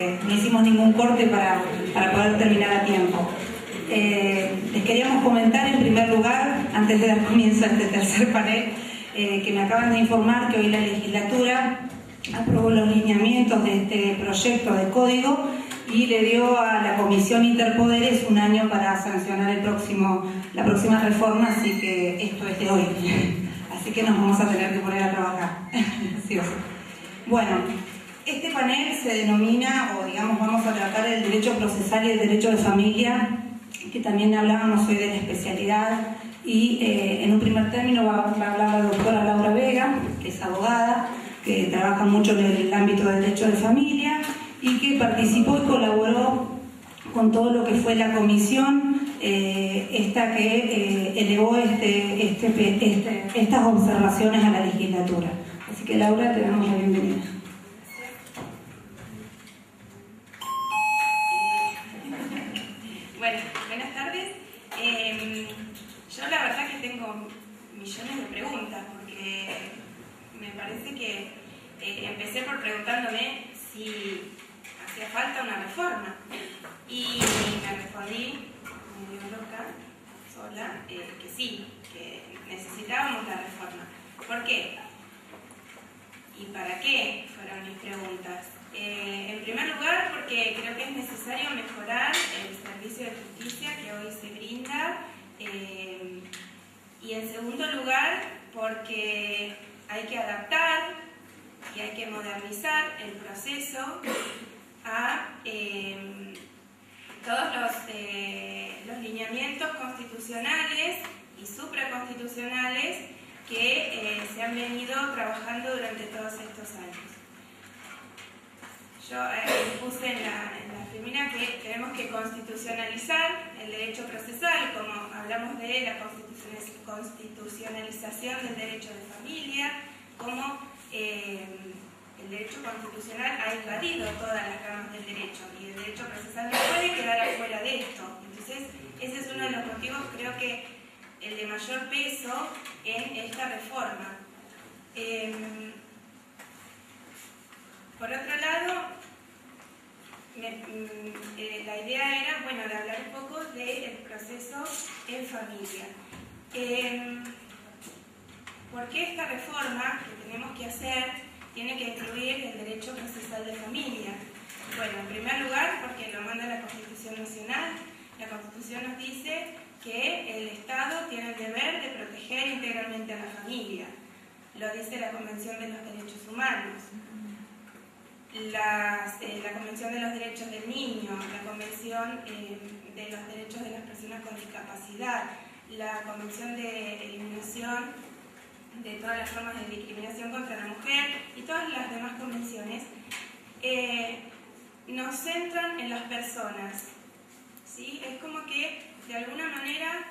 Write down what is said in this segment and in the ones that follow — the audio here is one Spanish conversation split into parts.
No hicimos ningún corte para poder terminar a tiempo. Les queríamos comentar en primer lugar, antes de dar comienzo a este tercer panel, que me acaban de informar que hoy la legislatura aprobó los lineamientos de este proyecto de código y le dio a la Comisión Interpoderes un año para sancionar la próxima reforma, así que esto es de hoy. Así que nos vamos a tener que poner a trabajar. Sí, bueno. Este panel se denomina, o digamos, vamos a tratar el derecho procesal y el derecho de familia, que también hablábamos hoy de la especialidad, y en un primer término va a hablar la doctora Laura Vega, que es abogada, que trabaja mucho en el ámbito del derecho de familia y que participó y colaboró con todo lo que fue la comisión esta que elevó estas observaciones a la legislatura. Así que Laura, te damos la bienvenida. Buenas tardes. Yo la verdad que tengo millones de preguntas porque me parece que empecé por preguntándome si hacía falta una reforma y me respondí medio loca, sola, que sí, que necesitábamos la reforma. ¿Por qué? ¿Y para qué? Fueron mis preguntas. En primer lugar, porque creo que es necesario mejorar el servicio de justicia que hoy se brinda. Y en segundo lugar, porque hay que adaptar y hay que modernizar el proceso a todos los lineamientos constitucionales y supraconstitucionales que se han venido trabajando durante todos estos años. Yo puse en la primera que tenemos que constitucionalizar el derecho procesal, como hablamos de la constitucionalización del derecho de familia, como el derecho constitucional ha invadido todas las ramas del derecho y el derecho procesal no puede quedar afuera de esto. Entonces, ese es uno de los motivos, creo que el de mayor peso en esta reforma. Por otro lado, la idea era, bueno, de hablar un poco del proceso en familia. ¿Por qué esta reforma que tenemos que hacer tiene que incluir el derecho procesal de familia? Bueno, en primer lugar, porque lo manda la Constitución Nacional. La Constitución nos dice que el Estado tiene el deber de proteger integralmente a la familia. Lo dice la Convención de los Derechos Humanos. La Convención de los Derechos del Niño, la Convención de los Derechos de las Personas con Discapacidad, la Convención de Eliminación de todas las formas de discriminación contra la mujer y todas las demás convenciones nos centran en las personas, ¿sí? Es como que de alguna manera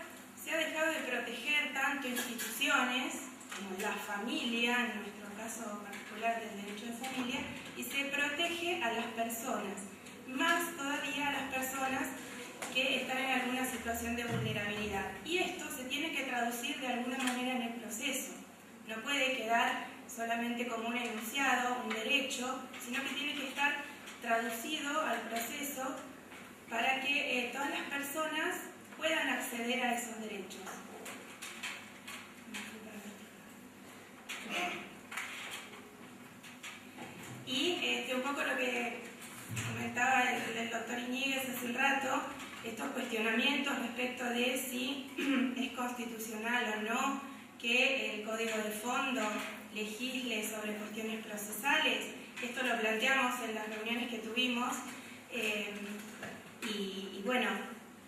se ha dejado de proteger tanto instituciones como la familia, en nuestro caso particular del derecho de familia, y se protege a las personas, más todavía a las personas que están en alguna situación de vulnerabilidad. Y esto se tiene que traducir de alguna manera en el proceso. No puede quedar solamente como un enunciado, un derecho, sino que tiene que estar traducido al proceso para que todas las personas puedan acceder a esos derechos. Y un poco lo que comentaba el doctor Iñiguez hace un rato, estos cuestionamientos respecto de si es constitucional o no que el Código de Fondo legisle sobre cuestiones procesales. Esto lo planteamos en las reuniones que tuvimos y bueno,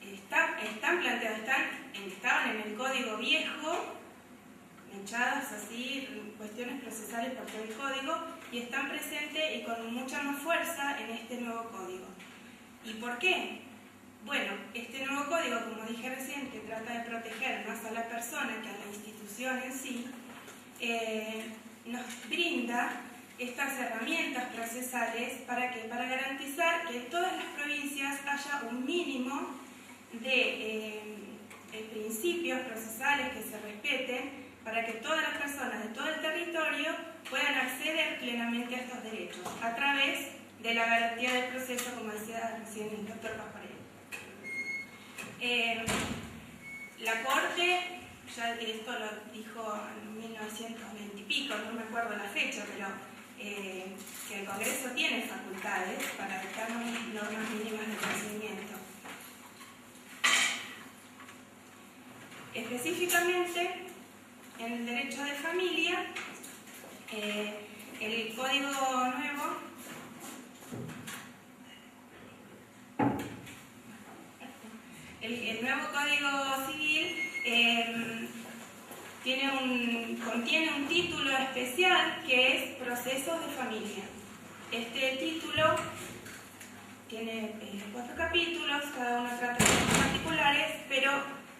están planteados, estaban en el Código Viejo, echadas así, cuestiones procesales por todo el código, y están presentes y con mucha más fuerza en este nuevo código. ¿Y por qué? Bueno, este nuevo código, como dije recién, que trata de proteger más a la persona que a la institución en sí, nos brinda estas herramientas procesales para garantizar que en todas las provincias haya un mínimo de principios procesales que se respeten, para que todas las personas de todo el territorio puedan acceder plenamente a estos derechos a través de la garantía del proceso, como decía recién el doctor Pascuarelli. La Corte, ya esto lo dijo en 1920 y pico, no me acuerdo la fecha, pero que el Congreso tiene facultades para dictar normas mínimas de procedimiento. Específicamente, en el derecho de familia, el Código Nuevo el nuevo Código Civil contiene un título especial que es Procesos de Familia. Este título tiene 4 capítulos, cada uno trata de temas particulares, pero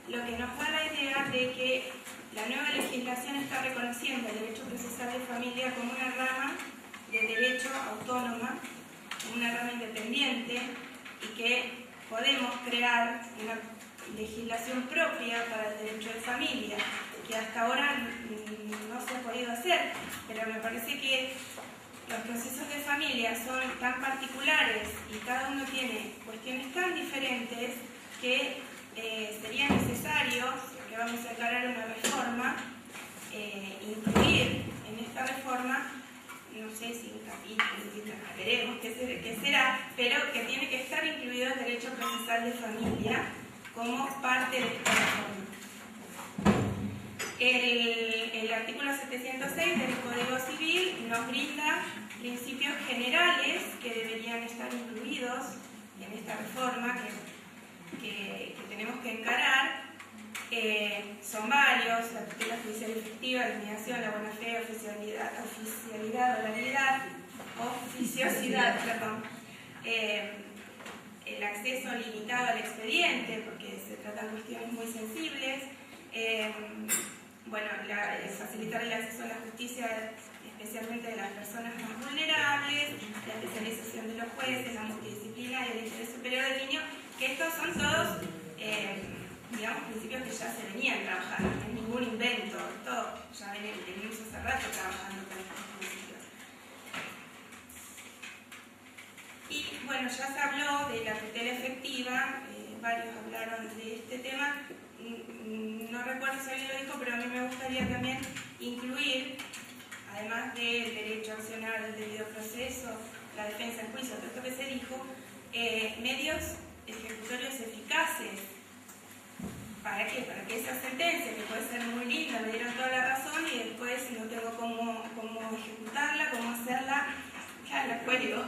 lo que nos da la idea de que la nueva legislación está reconociendo el derecho procesal de familia como una rama de derecho autónoma, como una rama independiente, y que podemos crear una legislación propia para el derecho de familia, que hasta ahora no se ha podido hacer, pero me parece que los procesos de familia son tan particulares y cada uno tiene cuestiones tan diferentes que sería necesario, que vamos a encarar una reforma, incluir en esta reforma, no sé si un capítulo, veremos qué será, pero que tiene que estar incluido el derecho procesal de familia como parte de esta reforma. El artículo 706 del Código Civil nos brinda principios generales que deberían estar incluidos en esta reforma que tenemos que encarar. Son varios: la tutela judicial efectiva, la mediación, la buena fe, oficialidad, oralidad, oficiosidad, perdón. El acceso limitado al expediente, porque se tratan cuestiones muy sensibles. Facilitar el acceso a la justicia, especialmente de las personas más vulnerables, la especialización de los jueces, la multidisciplina y el interés superior del niño, que estos son todos, principios que ya se venían trabajando, no es ningún invento, todo ya venimos hace rato trabajando con estos principios. Y bueno, ya se habló de la tutela efectiva, varios hablaron de este tema. No recuerdo si alguien lo dijo, pero a mí me gustaría también incluir, además del derecho a accionar, el debido proceso, la defensa en juicio, todo esto que se dijo, medios ejecutorios eficaces. ¿Para qué? Para que esa sentencia, que puede ser muy linda, me dieron toda la razón y después no tengo cómo ejecutarla, cómo hacerla, ya la cuelgo.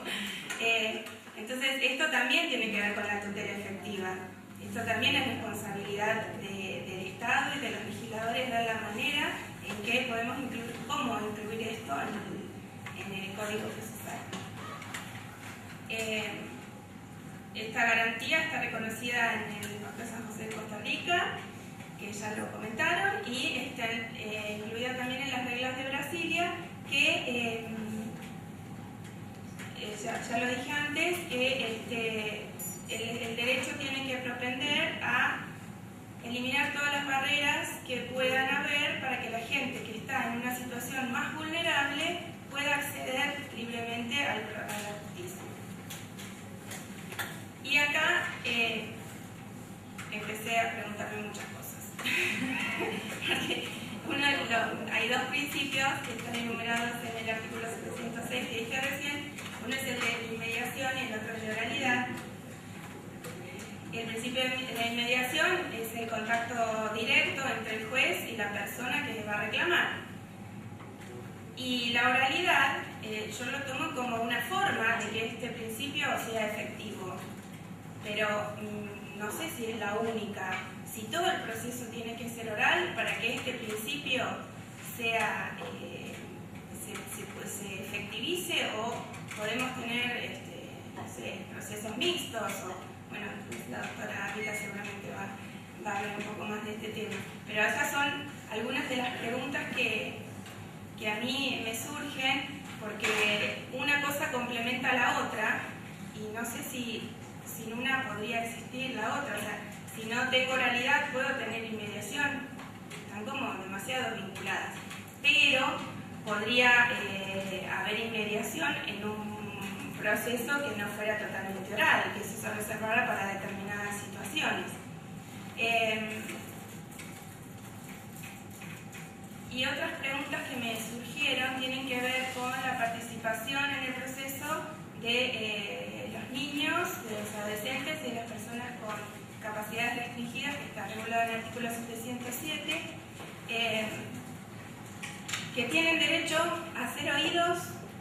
Entonces, esto también tiene que ver con la tutela efectiva. Esto también es responsabilidad del Estado y de los legisladores ver la manera en que podemos cómo incluir esto en el Código Procesal. Esta garantía está reconocida en el Pacto de San José de Costa Rica, que ya lo comentaron, y está incluida también en las reglas de Brasilia, que ya lo dije antes, que el derecho tiene que propender a eliminar todas las barreras que puedan haber para que la gente que está en una situación más vulnerable pueda acceder libremente a la justicia. Y acá empecé a preguntarme muchas cosas. Hay dos principios que están enumerados en el artículo 706 que dije recién. Uno es el de inmediación y el otro es de oralidad. El principio de la inmediación es el contacto directo entre el juez y la persona que va a reclamar. Y la oralidad, yo lo tomo como una forma de que este principio sea efectivo, pero no sé si es la única. Si todo el proceso tiene que ser oral para que este principio sea, se efectivice, o podemos tener procesos mixtos, o bueno, la doctora Ávila seguramente va a hablar un poco más de este tema. Pero esas son algunas de las preguntas que a mí me surgen, porque una cosa complementa a la otra, y no sé si sin una podría existir la otra. O sea, si no tengo oralidad, puedo tener inmediación. Están como demasiado vinculadas. Pero podría haber inmediación en un proceso que no fuera totalmente oral, que eso se reservara para determinadas situaciones. Y otras preguntas que me surgieron tienen que ver con la participación en el proceso de los niños, de los adolescentes y de las personas con capacidades restringidas, que está regulado en el artículo 707, que tienen derecho a ser oídos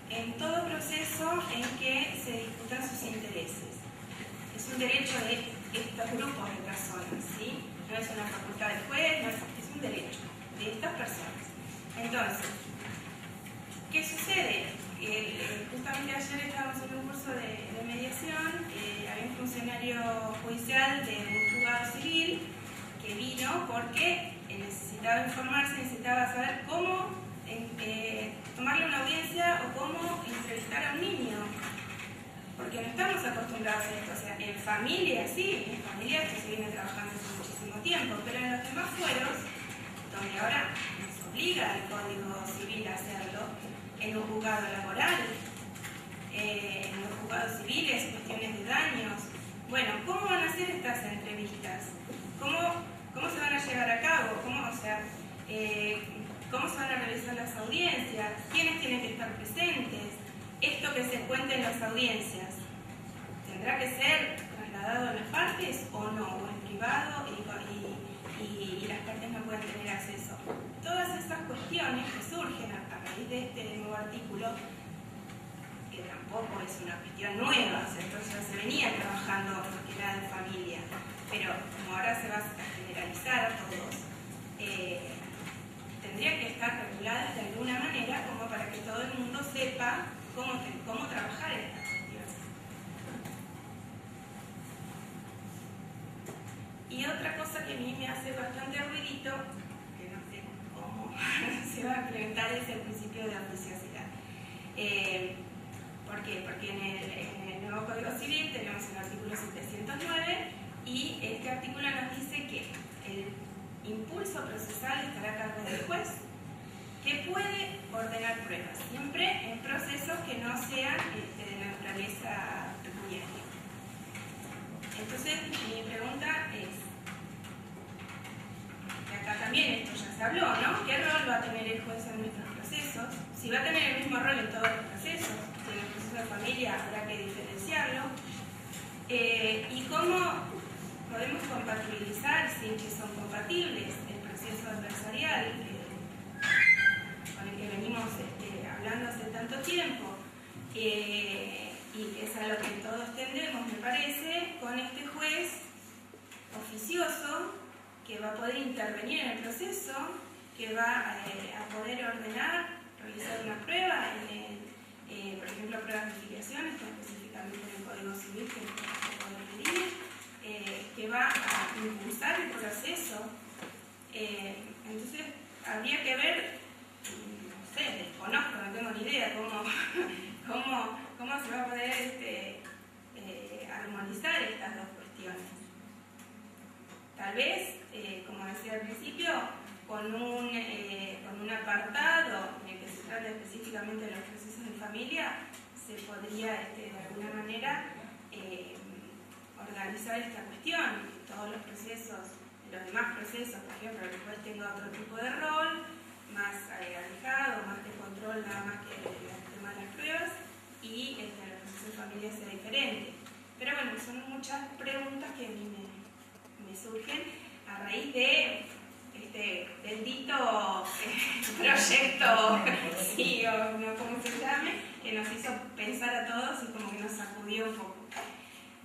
en todo proceso en que se discutan sus intereses. Es un derecho de estos grupos de personas, ¿sí? No es una facultad del juez, no es un derecho de estas personas. Entonces, ¿qué sucede? Justamente ayer estábamos en un curso de mediación, había un funcionario judicial de un juzgado civil que vino porque necesitaba informarse, necesitaba saber cómo tomarle una audiencia o cómo entrevistar a un niño, porque no estamos acostumbrados a esto. O sea, en familia sí, en familia esto se viene trabajando hace muchísimo tiempo, pero en los demás fueros, donde ahora nos obliga el Código Civil a hacerlo, en un juzgado laboral, en los juzgados civiles, cuestiones de daños. Bueno, ¿cómo van a ser estas entrevistas? ¿Cómo se van a llevar a cabo? ¿Cómo se van a realizar las audiencias? ¿Quiénes tienen que estar presentes? Esto que se cuente en las audiencias, ¿tendrá que ser trasladado a las partes o no? ¿O en privado y las partes no pueden tener acceso? Todas esas cuestiones que surgen a raíz de este nuevo artículo, que tampoco es una cuestión nueva, entonces ya se venía trabajando en lo que era de familia, pero como ahora se va a generalizar a todos, tendría que estar reguladas de alguna manera como para que todo el mundo sepa cómo trabajar estas cuestiones. Y otra cosa que a mí me hace bastante ruidito, que no sé cómo se va a implementar, es el principio de oficiosidad. ¿Por qué? Porque en el nuevo Código Civil tenemos el artículo 709 y este artículo nos dice que el impulso procesal estará a cargo del juez, que puede ordenar pruebas, siempre en procesos que no sean de naturaleza pecuniaria. Entonces, mi pregunta es, que acá también esto ya se habló, ¿no? ¿Qué rol va a tener el juez en nuestros procesos? Si va a tener el mismo rol en todos los procesos, si en el proceso de familia habrá que diferenciarlo, y cómo podemos compatibilizar, sin que son compatibles, el proceso adversarial con el que venimos hablando hace tanto tiempo, y que es a lo que todos tendemos, me parece, con este juez oficioso que va a poder intervenir en el proceso, que va a poder ordenar, realizar una prueba, por ejemplo, pruebas de filiación, está específicamente en el Código Civil que nos va a poder pedir, que va a impulsar el proceso. Entonces, habría que ver, no sé, desconozco, no tengo ni idea cómo se va a poder armonizar estas dos cuestiones. Tal vez, como decía al principio, con un apartado en el que se trata específicamente de los procesos de familia, se podría de alguna manera organizar esta cuestión. Todos los procesos, los demás procesos, por ejemplo, el juez tenga otro tipo de rol, más alejado, más de control nada más que el tema de las pruebas, y los procesos de familia sea diferente. Pero bueno, son muchas preguntas que a mí me surgen a raíz de este bendito proyecto, sí, o no como se llame, que nos hizo pensar a todos y como que nos sacudió un poco.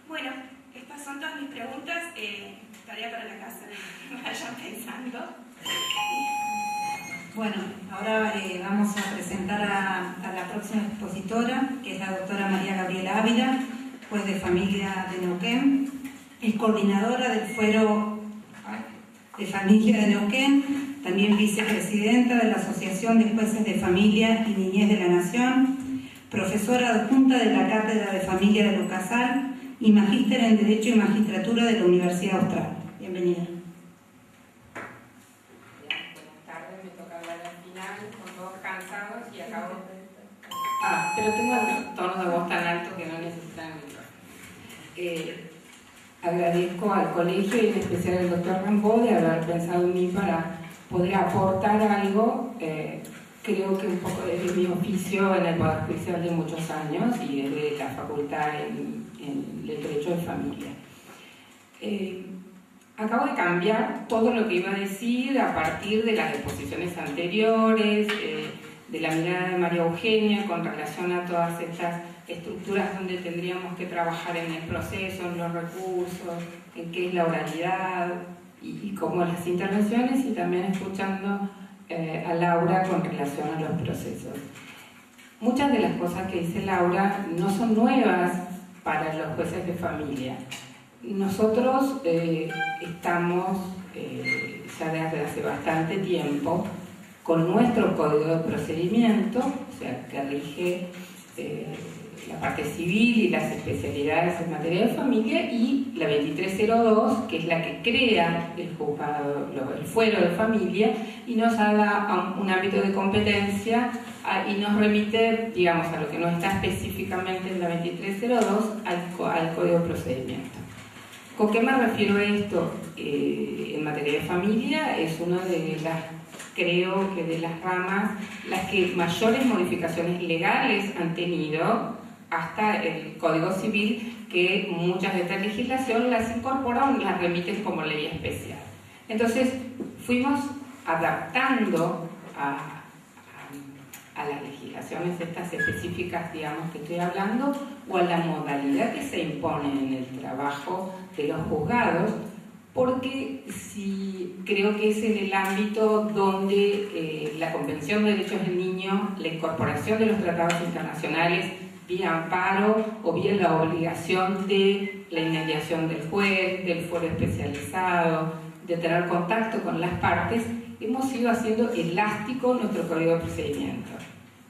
Bueno, estas son todas mis preguntas, tarea para la casa, vayan pensando. Bueno, ahora vamos a presentar a la próxima expositora, que es la doctora María Gabriela Ávila, juez de familia de Neuquén, es coordinadora del Fuero de Familia de Neuquén, también vicepresidenta de la Asociación de Jueces de Familia y Niñez de la Nación, profesora adjunta de la Cátedra de Familia de Lucasal y magíster en Derecho y Magistratura de la Universidad Austral. Bienvenida. Buenas tardes, me toca hablar al final, con todos cansados y acabo... pero tengo el tono de voz tan alto que no Agradezco al colegio y en especial al doctor Rambo de haber pensado en mí para poder aportar algo. Creo que un poco desde mi oficio en el Poder Judicial de muchos años y desde la facultad en el Derecho de Familia. Acabo de cambiar todo lo que iba a decir a partir de las exposiciones anteriores, de la mirada de María Eugenia con relación a todas estas estructuras donde tendríamos que trabajar en el proceso, en los recursos, en qué es la oralidad y cómo las intervenciones, y también escuchando a Laura con relación a los procesos. Muchas de las cosas que dice Laura no son nuevas para los jueces de familia. Nosotros estamos ya desde hace bastante tiempo con nuestro código de procedimiento, o sea, que rige la parte civil y las especialidades en materia de familia, y la 2302, que es la que crea el juzgado, el fuero de familia, y nos da un ámbito de competencia y nos remite, digamos, a lo que no está específicamente en la 2302, al código de procedimiento. ¿Con qué me refiero a esto? En materia de familia es una de las, creo que de las ramas, las que mayores modificaciones legales han tenido, hasta el Código Civil, que muchas de estas legislaciones las incorporan y las remiten como ley especial. Entonces, fuimos adaptando a las legislaciones estas específicas, digamos, que estoy hablando, o a la modalidad que se impone en el trabajo de los juzgados, porque sí, creo que es en el ámbito donde la Convención de Derechos del Niño, la incorporación de los tratados internacionales vía amparo o vía la obligación de la inmediación del juez, del fuero especializado, de tener contacto con las partes, hemos ido haciendo elástico nuestro código de procedimiento.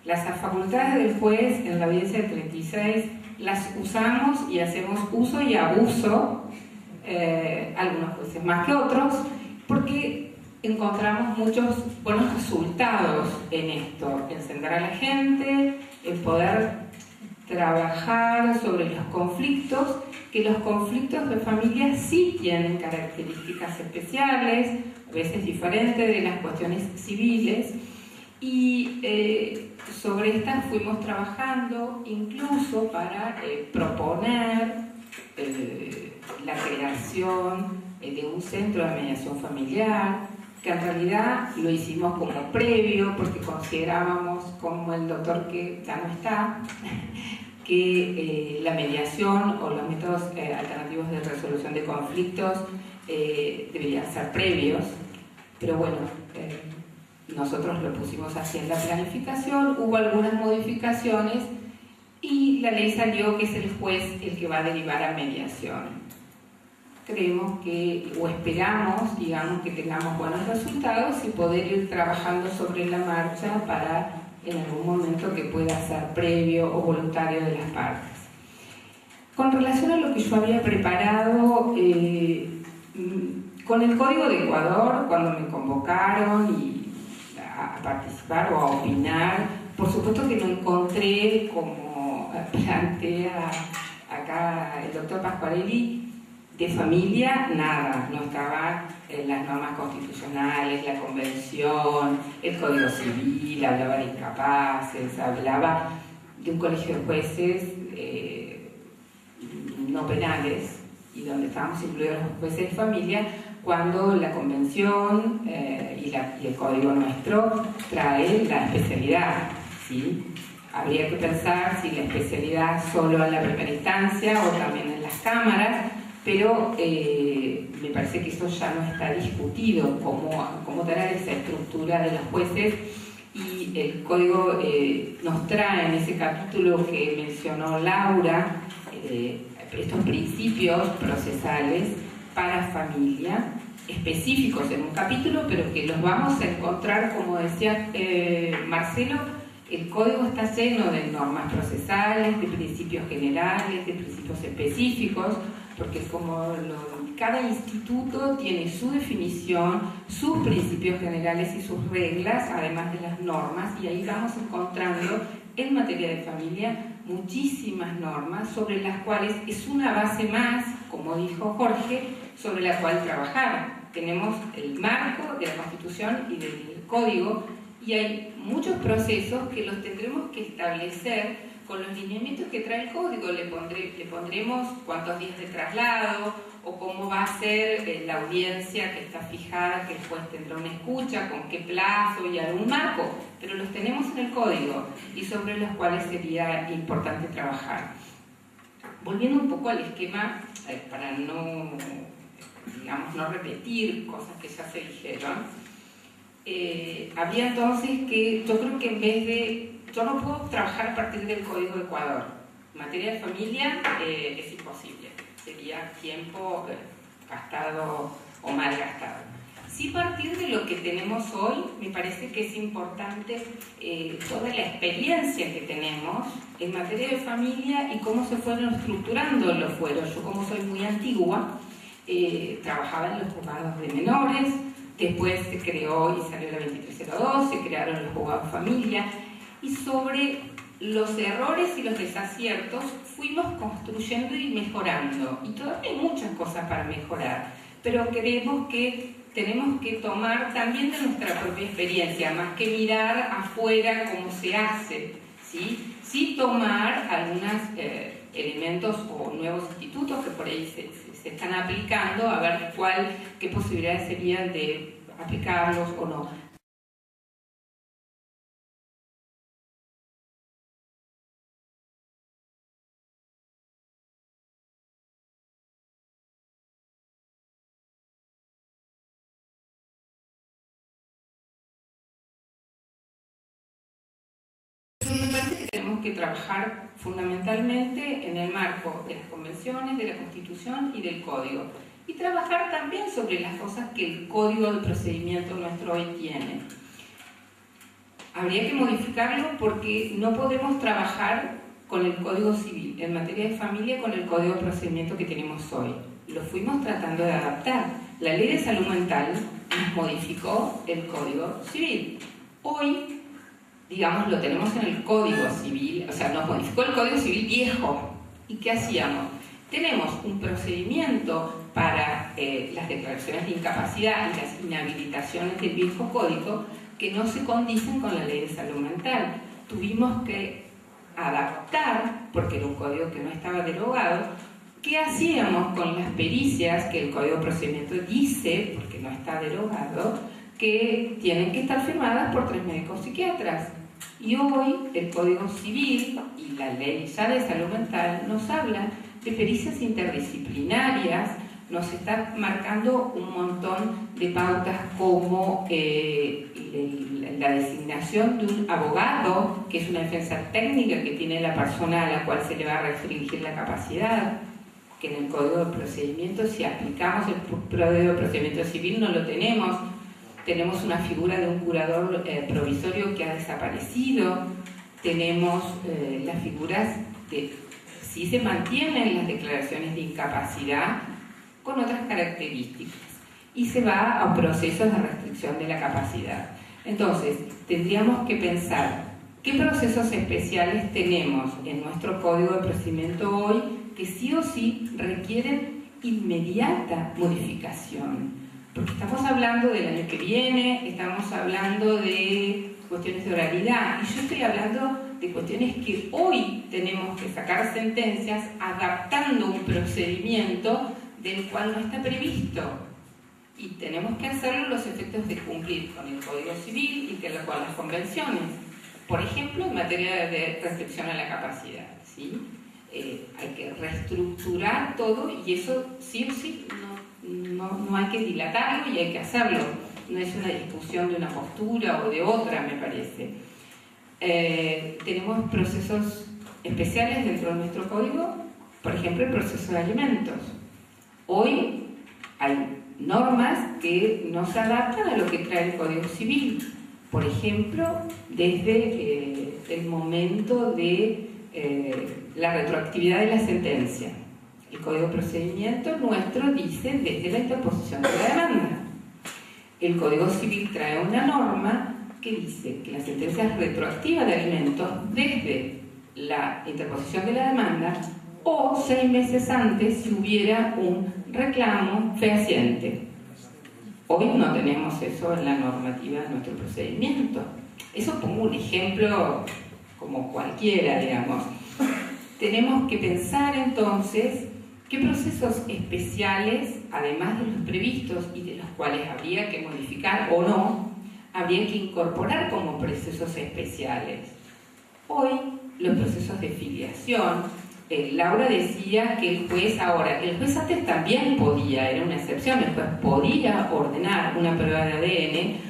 Las facultades del juez en la audiencia del 36 las usamos y hacemos uso y abuso, algunos jueces más que otros, porque encontramos muchos buenos resultados en esto, en sentar a la gente, en poder trabajar sobre los conflictos, que los conflictos de familia sí tienen características especiales, a veces diferentes de las cuestiones civiles, y sobre estas fuimos trabajando incluso para proponer la creación de un centro de mediación familiar, que en realidad lo hicimos como previo porque considerábamos, como el doctor que ya no está, que la mediación o los métodos alternativos de resolución de conflictos deberían ser previos, pero bueno, nosotros lo pusimos así en la planificación, hubo algunas modificaciones y la ley salió que es el juez el que va a derivar a mediación. Creemos que, o esperamos, digamos, que tengamos buenos resultados y poder ir trabajando sobre la marcha para en algún momento que pueda ser previo o voluntario de las partes. Con relación a lo que yo había preparado, con el Código de Ecuador, cuando me convocaron a participar o a opinar, por supuesto que no encontré, como plantea acá el doctor Pasquarelli, de familia, nada, no estaban las normas constitucionales, la convención, el Código Civil, hablaba de incapaces, hablaba de un colegio de jueces no penales, y donde estábamos incluidos los jueces de familia, cuando la convención y el código nuestro trae la especialidad, ¿sí? Habría que pensar si la especialidad solo en la primera instancia o también en las cámaras, pero me parece que eso ya no está discutido, cómo tener esa estructura de los jueces, y el código nos trae en ese capítulo que mencionó Laura estos principios procesales para familia, específicos en un capítulo, pero que los vamos a encontrar, como decía Marcelo, el código está lleno de normas procesales, de principios generales, de principios específicos, porque cada instituto tiene su definición, sus principios generales y sus reglas, además de las normas, y ahí vamos encontrando en materia de familia muchísimas normas sobre las cuales es una base más, como dijo Jorge, sobre la cual trabajar. Tenemos el marco de la Constitución y del Código, y hay muchos procesos que los tendremos que establecer con los lineamientos que trae el Código. Le pondremos cuántos días de traslado, o cómo va a ser la audiencia que está fijada, que después tendrá una escucha, con qué plazo y algún marco, pero los tenemos en el Código y sobre los cuales sería importante trabajar. Volviendo un poco al esquema, para no, digamos, no repetir cosas que ya se dijeron, había entonces que, yo creo que en vez de, yo no puedo trabajar a partir del Código de Ecuador. En materia de familia es imposible, sería tiempo gastado o mal gastado. Sí, partir de lo que tenemos hoy, me parece que es importante toda la experiencia que tenemos en materia de familia y cómo se fueron estructurando los fueros. Yo, como soy muy antigua, trabajaba en los juzgados de menores, después se creó y salió la 2302, se crearon los juzgados de familia, y sobre los errores y los desaciertos fuimos construyendo y mejorando, y todavía hay muchas cosas para mejorar, pero creemos que tenemos que tomar también de nuestra propia experiencia, más que mirar afuera cómo se hace, ¿sí? Sí tomar algunos elementos o nuevos institutos que por ahí se están aplicando, a ver qué posibilidades serían de aplicarlos o no. Me parece que tenemos que trabajar fundamentalmente en el marco de las convenciones, de la Constitución y del Código. Y trabajar también sobre las cosas que el Código de Procedimiento nuestro hoy tiene. Habría que modificarlo porque no podemos trabajar con el Código Civil, en materia de familia, con el Código de Procedimiento que tenemos hoy. Lo fuimos tratando de adaptar. La Ley de Salud Mental nos modificó el Código Civil. Hoy, digamos, lo tenemos en el Código Civil, o sea, nos modificó el Código Civil viejo. ¿Y qué hacíamos? Tenemos un procedimiento para las declaraciones de incapacidad y las inhabilitaciones del viejo código que no se condicen con la Ley de Salud Mental. Tuvimos que adaptar, porque era un código que no estaba derogado, qué hacíamos con las pericias que el Código de Procedimiento dice, porque no está derogado, que tienen que estar firmadas por 3 médicos psiquiatras. Y hoy el Código Civil y la Ley ya de Salud Mental nos habla de pericias interdisciplinarias, nos está marcando un montón de pautas como la designación de un abogado, que es una defensa técnica que tiene la persona a la cual se le va a restringir la capacidad, que en el Código de Procedimiento, si aplicamos el Código de Procedimiento Civil, no lo tenemos. Tenemos una figura de un curador provisorio que ha desaparecido, tenemos las figuras de, si se mantienen las declaraciones de incapacidad con otras características, y se va a procesos de restricción de la capacidad. Entonces, tendríamos que pensar qué procesos especiales tenemos en nuestro Código de Procedimiento hoy que sí o sí requieren inmediata modificación. Porque estamos hablando del año que viene, estamos hablando de cuestiones de oralidad, y yo estoy hablando de cuestiones que hoy tenemos que sacar sentencias adaptando un procedimiento del cual no está previsto. Y tenemos que hacerlo los efectos de cumplir con el Código Civil y con las convenciones. Por ejemplo, en materia de restricción a la capacidad, ¿sí? Hay que reestructurar todo, y eso sí o sí no hay que dilatarlo y hay que hacerlo. No es una discusión de una postura o de otra, me parece. Tenemos procesos especiales dentro de nuestro código, por ejemplo, el proceso de alimentos. Hoy hay normas que no se adaptan a lo que trae el Código Civil. Por ejemplo, desde el momento de la retroactividad de la sentencia. El Código de Procedimiento nuestro dice desde la interposición de la demanda. El Código Civil trae una norma que dice que la sentencia es retroactiva de alimentos desde la interposición de la demanda o 6 meses antes si hubiera un reclamo fehaciente. Hoy no tenemos eso en la normativa de nuestro procedimiento. Eso pongo un ejemplo como cualquiera, digamos. Tenemos que pensar entonces qué procesos especiales, además de los previstos y de los cuales habría que modificar o no, habría que incorporar como procesos especiales. Hoy, los procesos de filiación, Laura decía que el juez antes también podía, era una excepción, el juez podía ordenar una prueba de ADN.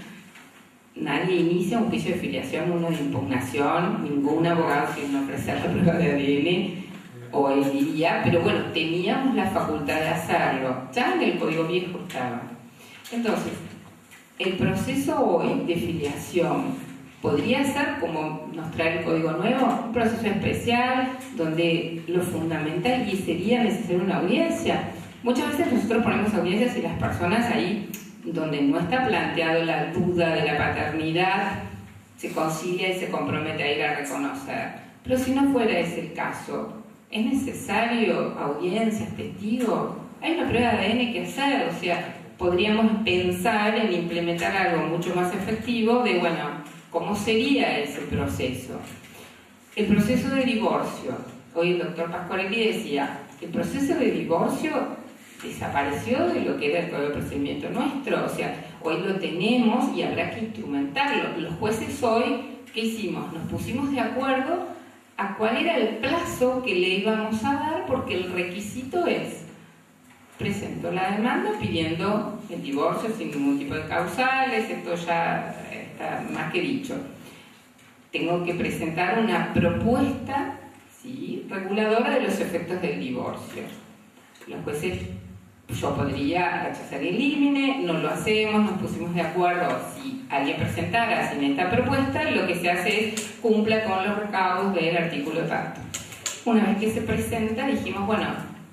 Nadie inicia un juicio de filiación, uno de impugnación, ningún abogado sin ofrecer la prueba de ADN, o él diría, pero bueno, teníamos la facultad de hacerlo, ya en el Código Viejo estaba. Entonces, el proceso hoy de filiación podría ser, como nos trae el Código Nuevo, un proceso especial donde lo fundamental y sería necesaria una audiencia. Muchas veces nosotros ponemos audiencias y las personas ahí donde no está planteado la duda de la paternidad se concilia y se compromete a ir a reconocer. Pero si no fuera ese el caso, ¿es necesario audiencias, testigos? Hay una prueba de ADN que hacer, o sea, podríamos pensar en implementar algo mucho más efectivo de, bueno, ¿cómo sería ese proceso? El proceso de divorcio. Hoy el doctor Pasquarelli decía, el proceso de divorcio desapareció de lo que era el Código de Procedimiento nuestro, o sea, hoy lo tenemos y habrá que instrumentarlo. Los jueces hoy, ¿qué hicimos? Nos pusimos de acuerdo a cuál era el plazo que le íbamos a dar, porque el requisito es, presentó la demanda pidiendo el divorcio sin ningún tipo de causales, esto ya está más que dicho. Tengo que presentar una propuesta, ¿sí?, reguladora de los efectos del divorcio. Los jueces, yo podría rechazar el límite, no lo hacemos, nos pusimos de acuerdo. Si alguien presentara sin esta propuesta, lo que se hace es cumpla con los recaudos del artículo tanto. Una vez que se presenta, dijimos, bueno,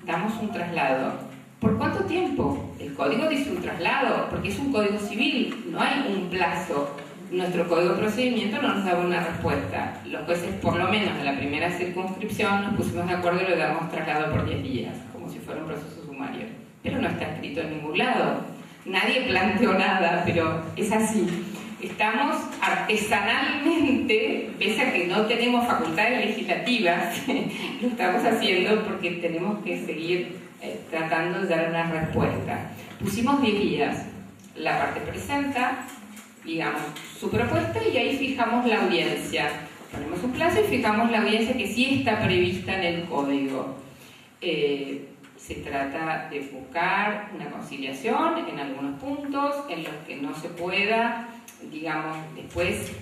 damos un traslado. ¿Por cuánto tiempo? El código dice un traslado, porque es un código civil, no hay un plazo. Nuestro código de procedimiento no nos daba una respuesta. Los jueces, por lo menos en la primera circunscripción, nos pusimos de acuerdo y le damos traslado por 10 días, como si fuera un proceso sumario. Pero no está escrito en ningún lado. Nadie planteó nada, pero es así. Estamos artesanalmente, pese a que no tenemos facultades legislativas, lo estamos haciendo porque tenemos que seguir tratando de dar una respuesta. Pusimos 10 días. La parte presenta, digamos, su propuesta y ahí fijamos la audiencia. Ponemos un plazo y fijamos la audiencia que sí está prevista en el código. Se trata de buscar una conciliación en algunos puntos, en los que no se pueda, digamos, después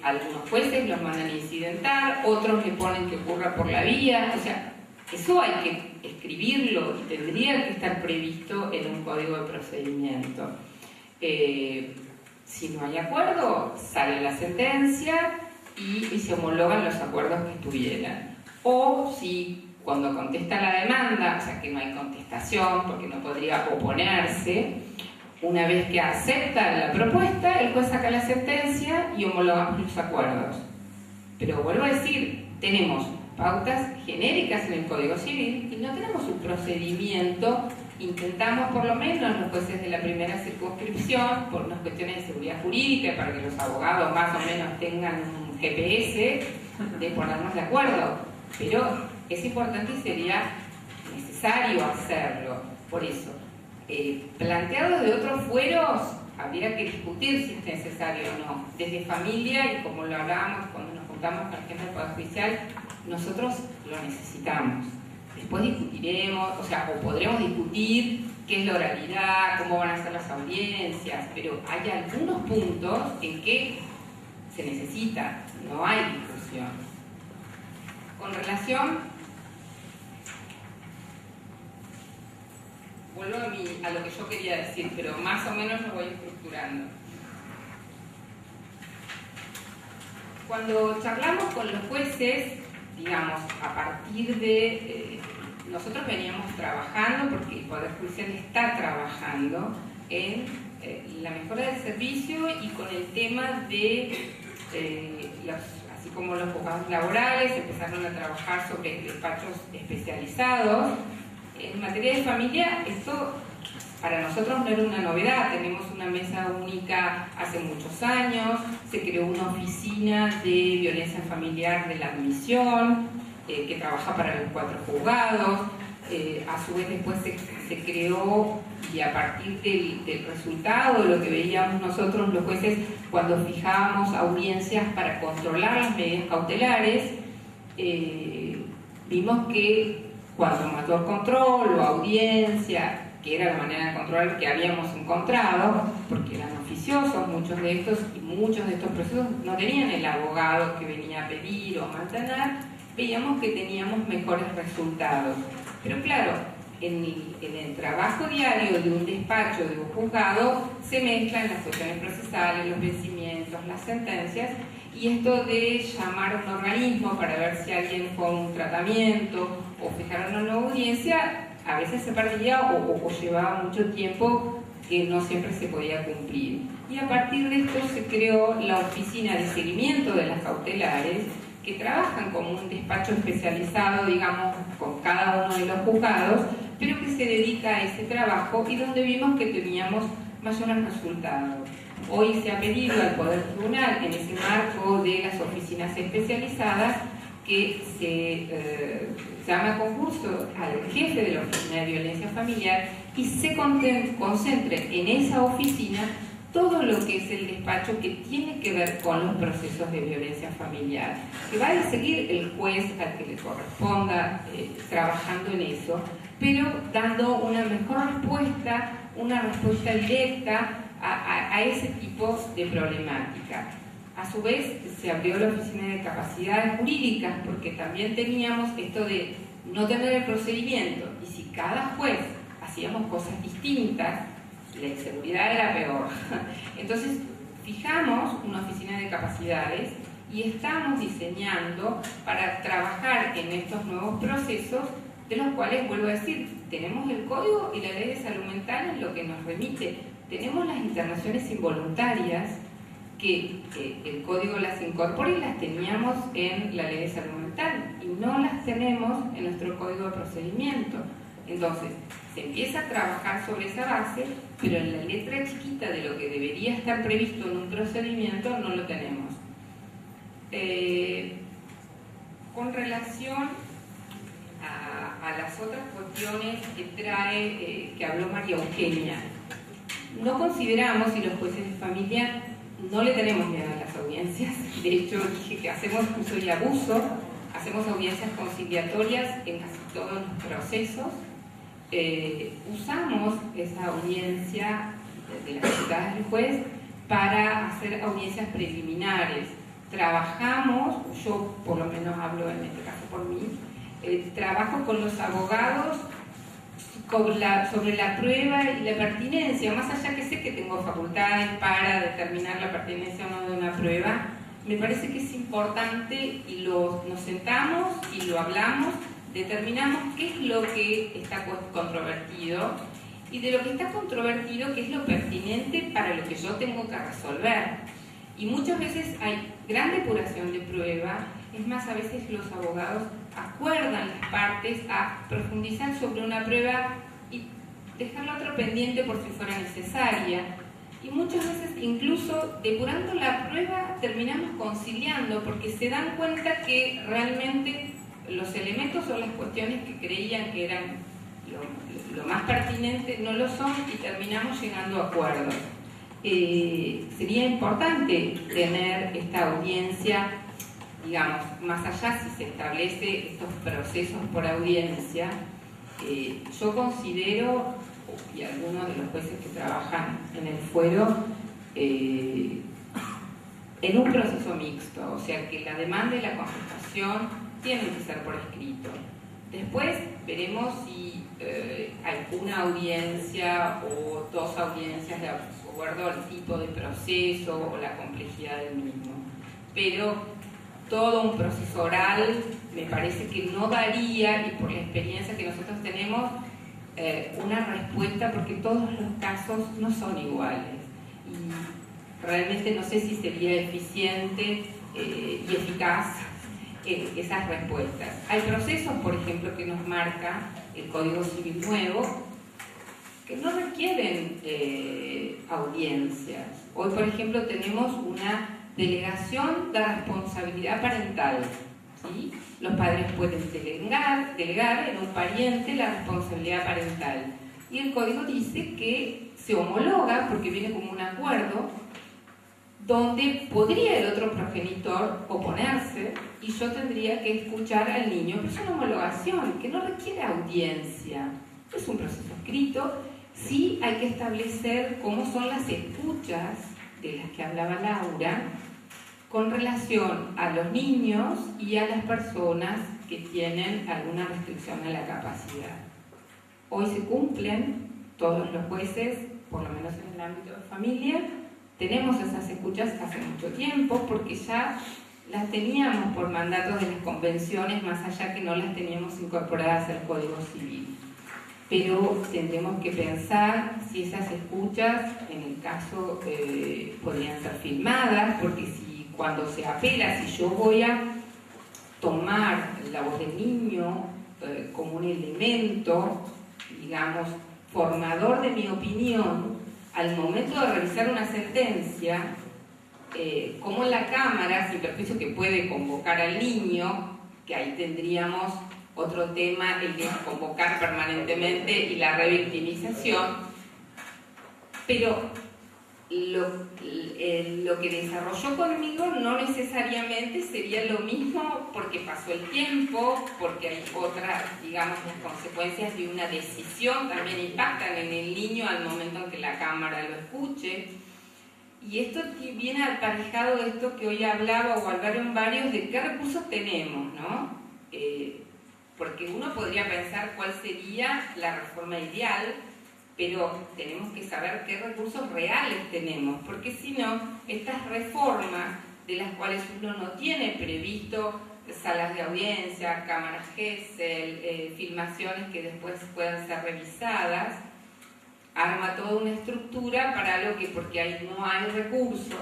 algunos jueces los mandan a incidentar, otros le ponen que ocurra por la vía, o sea, eso hay que escribirlo y tendría que estar previsto en un código de procedimiento. Si no hay acuerdo, sale la sentencia y se homologan los acuerdos que estuvieran. O si cuando contesta la demanda, o sea que no hay contestación porque no podría oponerse, una vez que acepta la propuesta, el juez saca la sentencia y homologamos los acuerdos. Pero vuelvo a decir, tenemos pautas genéricas en el Código Civil y no tenemos un procedimiento. Intentamos por lo menos los jueces de la primera circunscripción, por unas cuestiones de seguridad jurídica, para que los abogados más o menos tengan un GPS, de ponernos de acuerdo. Pero es importante y sería necesario hacerlo. Por eso, planteado de otros fueros, habría que discutir si es necesario o no. Desde familia, y como lo hablábamos cuando nos juntamos con el jefe del Poder Judicial, nosotros lo necesitamos. Después discutiremos, o sea, o podremos discutir qué es la oralidad, cómo van a ser las audiencias, pero hay algunos puntos en que se necesita, no hay discusión. Con relación, vuelvo a lo que yo quería decir, pero más o menos lo voy estructurando. Cuando charlamos con los jueces, digamos, a partir de... nosotros veníamos trabajando, porque el Poder Judicial está trabajando en la mejora del servicio y con el tema de los así como los juzgados laborales empezaron a trabajar sobre despachos especializados. En materia de familia, esto para nosotros no era una novedad. Tenemos una mesa única hace muchos años, se creó una oficina de violencia familiar de la admisión, que trabaja para los 4 juzgados. A su vez después se creó, y a partir del resultado de lo que veíamos nosotros los jueces cuando fijábamos audiencias para controlar las medidas cautelares, vimos que cuando mayor control o audiencia, que era la manera de controlar que habíamos encontrado, porque eran oficiosos muchos de estos, y muchos de estos procesos no tenían el abogado que venía a pedir o mantener, veíamos que teníamos mejores resultados. Pero claro, en el trabajo diario de un despacho, de un juzgado, se mezclan las cuestiones procesales, los vencimientos, las sentencias, y esto de llamar a un organismo para ver si alguien fue a un tratamiento o fijar una nueva audiencia, a veces se perdía o llevaba mucho tiempo que no siempre se podía cumplir. Y a partir de esto se creó la oficina de seguimiento de las cautelares, que trabajan como un despacho especializado, digamos, con cada uno de los juzgados, pero que se dedica a ese trabajo y donde vimos que teníamos mayores resultados. Hoy se ha pedido al Poder Tribunal, en ese marco de las oficinas especializadas, que se llama concurso al jefe de la Oficina de Violencia Familiar y se concentre en esa oficina todo lo que es el despacho que tiene que ver con los procesos de violencia familiar, que va a seguir el juez al que le corresponda trabajando en eso, pero dando una mejor respuesta, una respuesta directa a ese tipo de problemática. A su vez, se abrió la oficina de capacidades jurídicas, porque también teníamos esto de no tener el procedimiento, y si cada juez hacíamos cosas distintas, la inseguridad era peor. Entonces, fijamos una oficina de capacidades y estamos diseñando para trabajar en estos nuevos procesos, de los cuales, vuelvo a decir, tenemos el Código y la Ley de Salud Mental en lo que nos remite. Tenemos las internaciones involuntarias, que el Código las incorpora y las teníamos en la Ley de Salud Mental, y no las tenemos en nuestro Código de Procedimiento. Entonces, se empieza a trabajar sobre esa base, pero en la letra chiquita de lo que debería estar previsto en un procedimiento no lo tenemos. Con relación a las otras cuestiones que habló María Eugenia, no consideramos, y los jueces de familia no le tenemos miedo a las audiencias. De hecho, dije que hacemos uso y abuso, hacemos audiencias conciliatorias en casi todos los procesos. Usamos esa audiencia de las facultades del juez para hacer audiencias preliminares. Trabajamos, yo por lo menos hablo en este caso por mí, trabajo con los abogados sobre la prueba y la pertinencia, más allá que sé que tengo facultades para determinar la pertinencia o no de una prueba. Me parece que es importante y nos sentamos y lo hablamos, determinamos qué es lo que está controvertido, y de lo que está controvertido qué es lo pertinente para lo que yo tengo que resolver. Y muchas veces hay gran depuración de prueba, es más, a veces los abogados acuerdan las partes a profundizar sobre una prueba y dejar la otra pendiente por si fuera necesaria. Y muchas veces, incluso depurando la prueba, terminamos conciliando, porque se dan cuenta que realmente los elementos o las cuestiones que creían que eran lo más pertinente no lo son, y terminamos llegando a acuerdos. Sería importante tener esta audiencia, digamos, más allá si se establece estos procesos por audiencia. Yo considero, y algunos de los jueces que trabajan en el fuero, en un proceso mixto, o sea que la demanda y la contestación tienen que ser por escrito. Después veremos si hay una audiencia o dos audiencias de acuerdo al tipo de proceso o la complejidad del mismo. Pero todo un proceso oral me parece que no daría, y por la experiencia que nosotros tenemos, una respuesta, porque todos los casos no son iguales. Y realmente no sé si sería eficiente y eficaz esas respuestas. Hay procesos, por ejemplo, que nos marca el Código Civil nuevo, que no requieren audiencias. Hoy, por ejemplo, tenemos una delegación de responsabilidad parental, ¿sí? Los padres pueden delegar en un pariente la responsabilidad parental. Y el código dice que se homologa, porque viene como un acuerdo, donde podría el otro progenitor oponerse y yo tendría que escuchar al niño. Pero es una homologación que no requiere audiencia. Es un proceso escrito. Sí hay que establecer cómo son las escuchas de las que hablaba Laura con relación a los niños y a las personas que tienen alguna restricción a la capacidad. Hoy se cumplen todos los jueces, por lo menos en el ámbito de familia, tenemos esas escuchas hace mucho tiempo porque ya las teníamos por mandatos de las convenciones, más allá que no las teníamos incorporadas al Código Civil. Pero tendremos que pensar si esas escuchas, en el caso, podrían ser filmadas, porque si cuando se apela, si yo voy a tomar la voz del niño como un elemento, digamos, formador de mi opinión, al momento de revisar una sentencia, como en la Cámara, sin perjuicio que puede convocar al niño, que ahí tendríamos otro tema, el de convocar permanentemente y la revictimización, pero lo que desarrolló conmigo no necesariamente sería lo mismo porque pasó el tiempo, porque hay otras, digamos, las consecuencias de una decisión también impactan en el niño al momento en que la Cámara lo escuche. Y esto viene aparejado de esto que hoy hablaba o hablaron varios de qué recursos tenemos, ¿no? Porque uno podría pensar cuál sería la reforma ideal, pero tenemos que saber qué recursos reales tenemos, porque si no, estas reformas de las cuales uno no tiene previsto salas de audiencia, cámaras Gesell, filmaciones que después puedan ser revisadas, arma toda una estructura para algo que, porque ahí no hay recursos.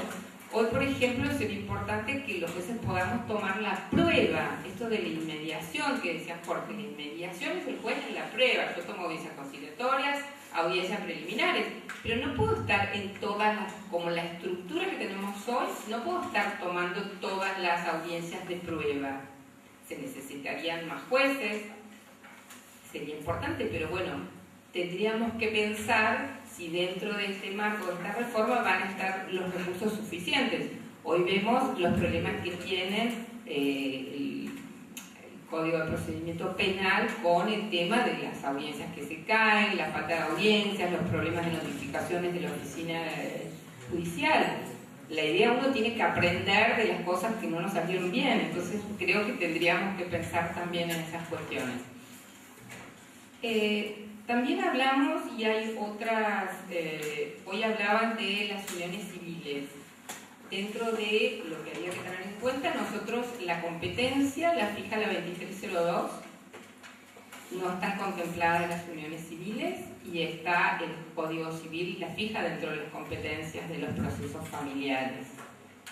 Hoy, por ejemplo, sería importante que los jueces podamos tomar la prueba, esto de la inmediación que decía Jorge, la inmediación es el juez en la prueba, yo tomo audiencias conciliatorias, audiencias preliminares, pero no puedo estar en todas las, como la estructura que tenemos hoy, no puedo estar tomando todas las audiencias de prueba. Se necesitarían más jueces, sería importante, pero bueno, tendríamos que pensar si dentro de este marco de esta reforma van a estar los recursos suficientes. Hoy vemos los problemas que tienen el Código de Procedimiento Penal con el tema de las audiencias que se caen, la falta de audiencias, los problemas de notificaciones de la oficina judicial. La idea, uno tiene que aprender de las cosas que no nos salieron bien, entonces creo que tendríamos que pensar también en esas cuestiones. También hablamos, y hay otras, hoy hablaban de las uniones civiles. Dentro de lo que había que tener en cuenta, nosotros la competencia la fija la 2302, no están contempladas las uniones civiles y está el Código Civil, la fija dentro de las competencias de los procesos familiares.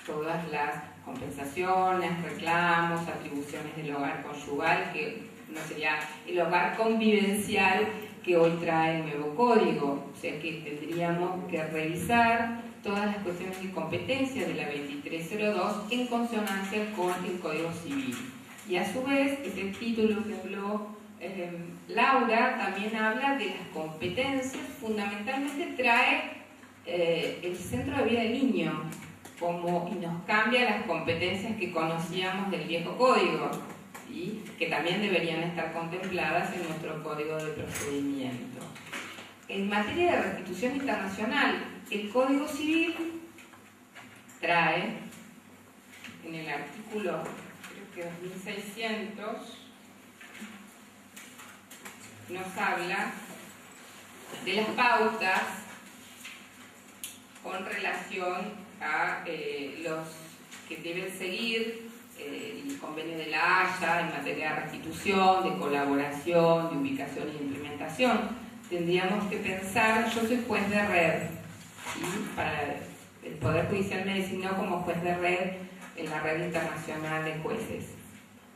Todas las compensaciones, reclamos, atribuciones del hogar conyugal, que no sería el hogar convivencial que hoy trae el nuevo código, o sea que tendríamos que revisar todas las cuestiones de competencia de la 2302 en consonancia con el Código Civil. Y a su vez, ese título que habló Laura también habla de las competencias, fundamentalmente trae el centro de vida del niño, y nos cambia las competencias que conocíamos del viejo código, ¿sí? Que también deberían estar contempladas en nuestro Código de Procedimiento. En materia de restitución internacional, el Código Civil trae en el artículo, creo que 2600, nos habla de las pautas con relación a los que deben seguir el convenio de la Haya en materia de restitución, de colaboración, de ubicación y de implementación. Tendríamos que pensar, yo soy juez de red, ¿sí? Para el Poder Judicial me designó como juez de red en la red internacional de jueces.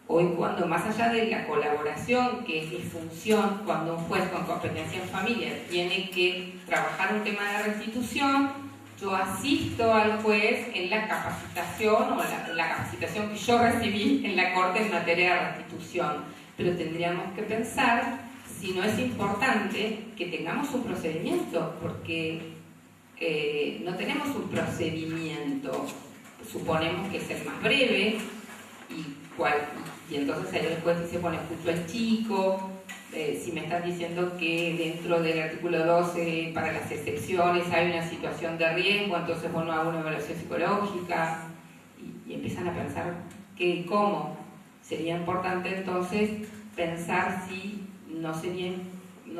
Hoy, cuando más allá de la colaboración, que es mi función, cuando un juez con competencia en familia tiene que trabajar un tema de restitución, yo asisto al juez en la capacitación o la capacitación que yo recibí en la Corte en materia de restitución. Pero tendríamos que pensar si no es importante que tengamos un procedimiento, porque no tenemos un procedimiento, suponemos que es el más breve, y entonces ahí el juez dice, bueno, escucho al chico, si me estás diciendo que dentro del artículo 12 para las excepciones hay una situación de riesgo, entonces bueno, hago una evaluación psicológica, y empiezan a pensar cómo. Sería importante entonces pensar si no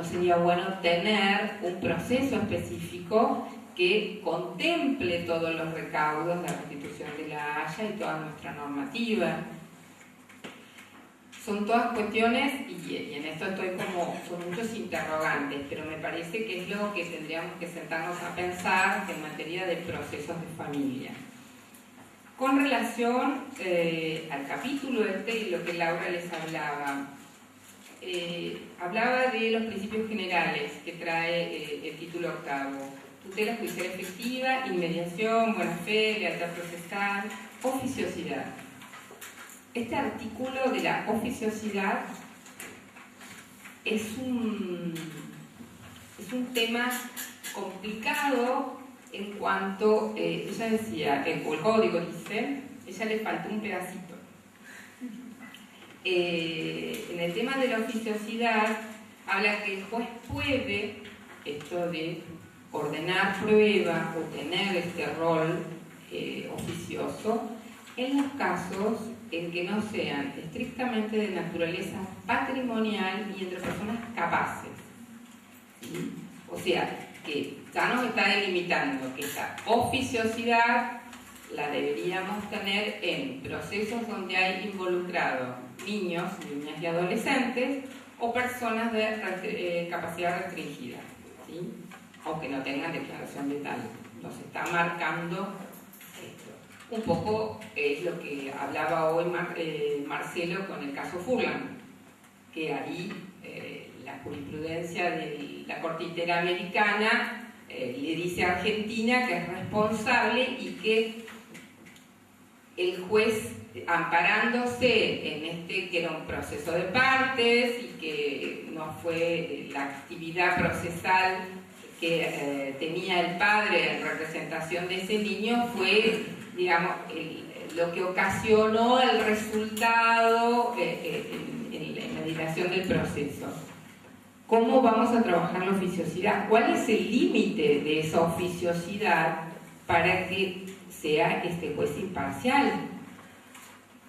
sería bueno tener un proceso específico que contemple todos los recaudos de la restitución de la Haya y toda nuestra normativa. Son todas cuestiones, y en esto estoy con muchos interrogantes, pero me parece que es lo que tendríamos que sentarnos a pensar en materia de procesos de familia. Con relación al capítulo y lo que Laura les hablaba, hablaba de los principios generales que trae el título octavo: tutela judicial efectiva, inmediación, buena fe, lealtad procesal, oficiosidad. Este artículo de la oficiosidad es un tema complicado en cuanto, ella decía, el código dice, ella le faltó un pedacito. En el tema de la oficiosidad, habla que el juez puede, esto de ordenar prueba o tener este rol oficioso, en los casos en que no sean estrictamente de naturaleza patrimonial y entre personas capaces. ¿Sí? O sea, que ya nos está delimitando que esta oficiosidad la deberíamos tener en procesos donde hay involucrados niños, niñas y adolescentes o personas de capacidad restringida, ¿sí? Aunque no tengan declaración de tal. Nos está marcando esto. Un poco es lo que hablaba hoy Marcelo con el caso Furlan, que ahí la jurisprudencia de la Corte Interamericana le dice a Argentina que es responsable y que el juez, amparándose en que era un proceso de partes y que no fue la actividad procesal que tenía el padre en representación de ese niño, fue, digamos, lo que ocasionó el resultado en la dilación del proceso. ¿Cómo vamos a trabajar la oficiosidad? ¿Cuál es el límite de esa oficiosidad para que sea este juez imparcial?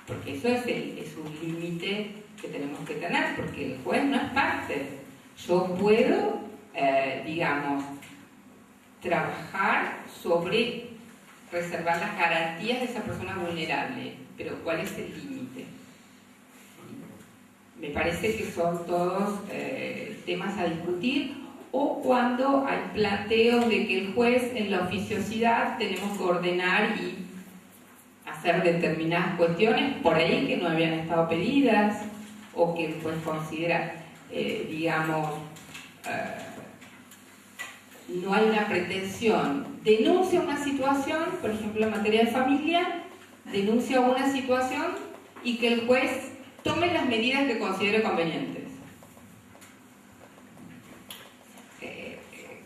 Porque eso es un límite que tenemos que tener, porque el juez no es parte. Yo puedo, digamos, trabajar sobre reservar las garantías de esa persona vulnerable, pero ¿cuál es el límite? Me parece que son todos temas a discutir, o cuando hay planteos de que el juez en la oficiosidad tenemos que ordenar y hacer determinadas cuestiones por ahí que no habían estado pedidas, o que el juez considera, digamos, no hay una pretensión, denuncia una situación, por ejemplo en materia de familia, denuncia una situación y que el juez tome las medidas que considere convenientes.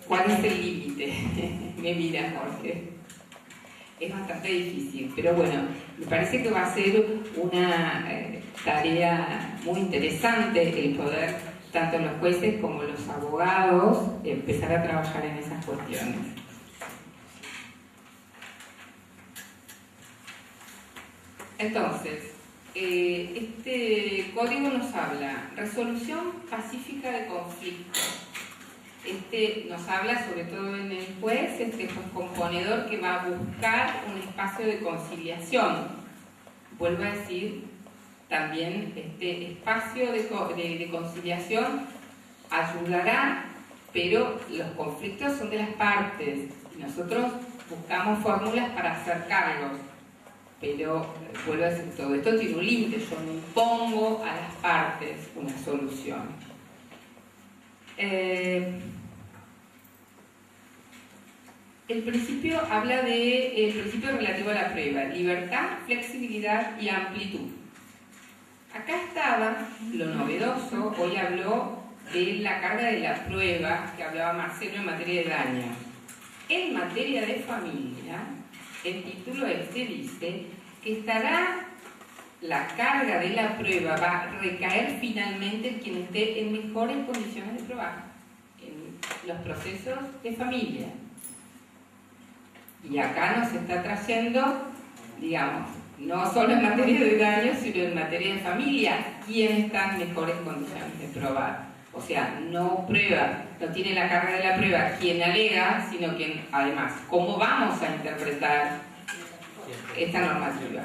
¿Cuál es el límite? Me mira Jorge. Es bastante difícil, pero bueno, me parece que va a ser una tarea muy interesante el poder, tanto los jueces como los abogados, empezar a trabajar en esas cuestiones. Entonces, este código nos habla resolución pacífica de conflictos. Nos habla sobre todo en el juez, juez componedor que va a buscar un espacio de conciliación. Vuelvo a decir, también este espacio de conciliación ayudará, pero los conflictos son de las partes y nosotros buscamos fórmulas para acercarlos, pero vuelvo a decir, todo esto tiene un límite, yo no impongo a las partes una solución. El principio habla del principio relativo a la prueba: libertad, flexibilidad y amplitud. Acá estaba lo novedoso. Hoy habló de la carga de la prueba que hablaba Marcelo en materia de daño. En materia de familia, el título dice que estará la carga de la prueba, va a recaer finalmente en quien esté en mejores condiciones de probar, en los procesos de familia. Y acá nos está trayendo, digamos, no solo en materia de daño, sino en materia de familia, quién está en mejores condiciones de probar. O sea, no prueba, no tiene la carga de la prueba quien alega, sino quien, además, cómo vamos a interpretar esta normativa.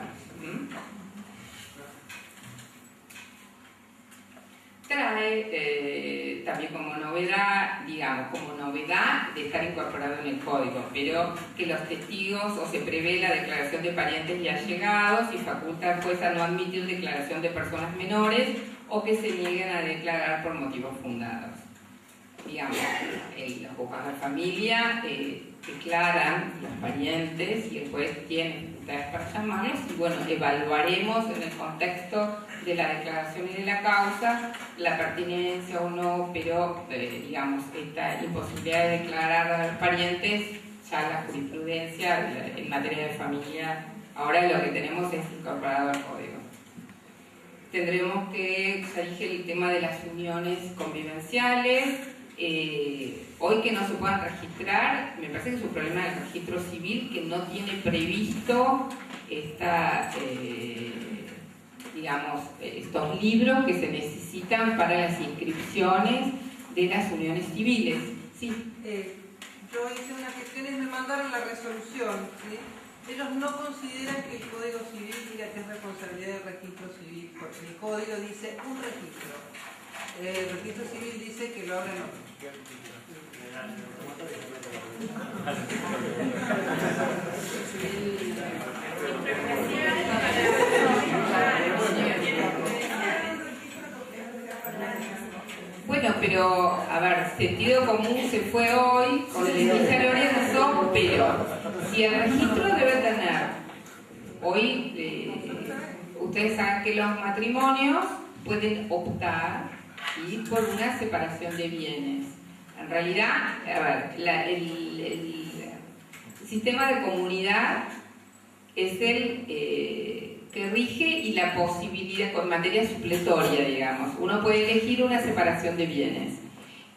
Trae también como novedad, digamos, como novedad de estar incorporado en el código, pero que los testigos, o se prevé la declaración de parientes y allegados y faculta al juez a no admitir declaración de personas menores o que se nieguen a declarar por motivos fundados. Digamos, los juzgados de familia declaran los parientes y el juez tiene dificultades para llamarlos, y bueno, evaluaremos en el contexto de la declaración y de la causa la pertinencia o no, pero digamos, esta imposibilidad de declarar a los parientes, ya la jurisprudencia en materia de familia, ahora lo que tenemos es incorporado al código. Tendremos que, ya dije, el tema de las uniones convivenciales. Hoy que no se puedan registrar, me parece que es un problema del registro civil que no tiene previsto digamos, estos libros que se necesitan para las inscripciones de las uniones civiles. Sí. Yo hice unas gestiones, me mandaron la resolución, ¿sí? Ellos no consideran que el Código Civil diga que es responsabilidad del registro civil, porque el Código dice un registro. El registro civil dice que lo abren otros. Bueno, pero, a ver, sentido común se fue hoy, con el dije a Lorenzo, pero si el registro debe tener, hoy ustedes saben que los matrimonios pueden optar por una separación de bienes. En realidad, a ver, el sistema de comunidad es el que rige, y la posibilidad, con materia supletoria, digamos, uno puede elegir una separación de bienes.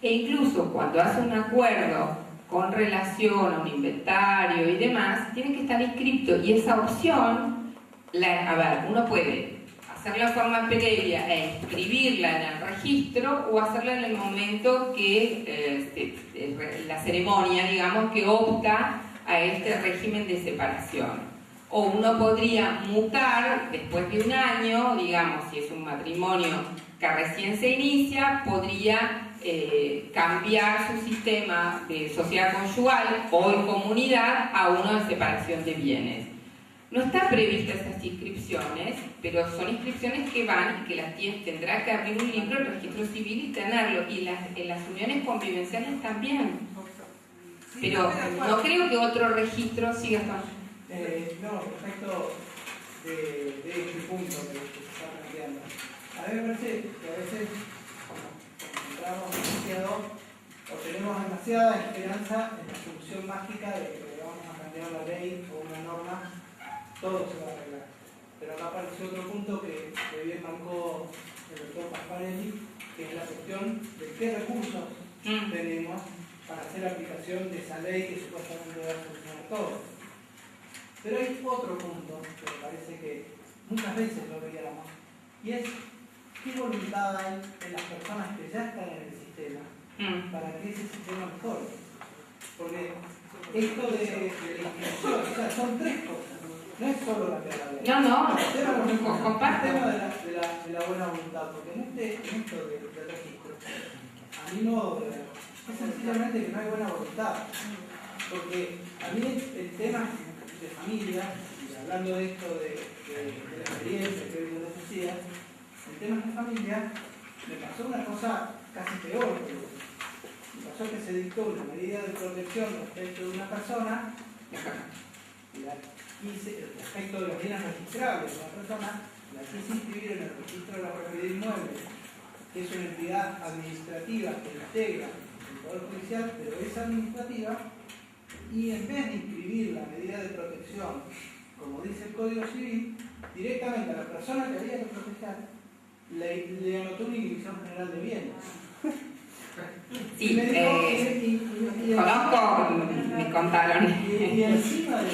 E incluso cuando hace un acuerdo con relación a un inventario y demás, tiene que estar inscripto, y esa opción, a ver, uno puede hacerla de forma previa e inscribirla en el registro, o hacerla en el momento que la ceremonia, digamos, que opta a este régimen de separación. O uno podría mutar después de un año, digamos, si es un matrimonio que recién se inicia, podría cambiar su sistema de sociedad conyugal o en comunidad a uno de separación de bienes. No está prevista esas inscripciones, pero son inscripciones que van y que las tendrá que abrir un libro, el registro civil, y tenerlo. Y en las uniones convivenciales también. Pero no creo que otro registro siga estando. No, respecto de este punto que se está planteando. A mí me parece que a veces encontramos demasiado o tenemos demasiada esperanza en la solución mágica de que vamos a cambiar la ley o una norma, todo se va a arreglar. Pero acá apareció otro punto que bien marcó el doctor Pasquarelli, que es la cuestión de qué recursos tenemos para hacer aplicación de esa ley que supuestamente va a solucionar todo. Pero hay otro punto que me parece que muchas veces lo veíamos, y es qué voluntad hay en las personas que ya están en el sistema para que ese sistema mejore. Porque esto de la inscripción, o sea, son tres cosas, no es solo la ley. No, comparto. El tema de la buena voluntad, porque en esto del registro, a mí no, es sencillamente que no hay buena voluntad. Porque a mí el tema de familia, y la hablando de esto, de la experiencia que hoy les decía, en temas de familia, me pasó una cosa casi peor. Me pasó que se dictó una medida de protección respecto de una persona, respecto de los bienes registrables de una persona, la quise inscribir en el registro de la propiedad inmueble, que es una entidad administrativa que integra el Poder Judicial, pero es administrativa, y en vez de inscribir la medida de protección, como dice el Código Civil, directamente a la persona que había que proteger, le anotó una inhibición general de bienes. Sí, conozco, me contaron. Y encima de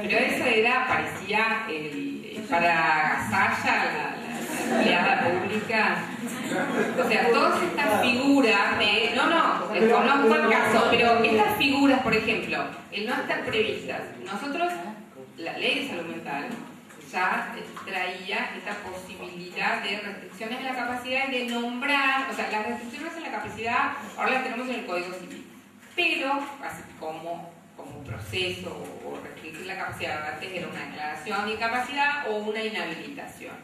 pero eso parecía para Sasha, la empleada pública. O sea, todas estas figuras de... No, desconozco el caso, pero estas figuras, por ejemplo, el no estar previstas. Nosotros, la ley de salud mental ya traía esta posibilidad de restricciones en la capacidad de nombrar, o sea, las restricciones en la capacidad ahora las tenemos en el Código Civil, pero así como proceso o restringir la capacidad, antes era una declaración de incapacidad o una inhabilitación,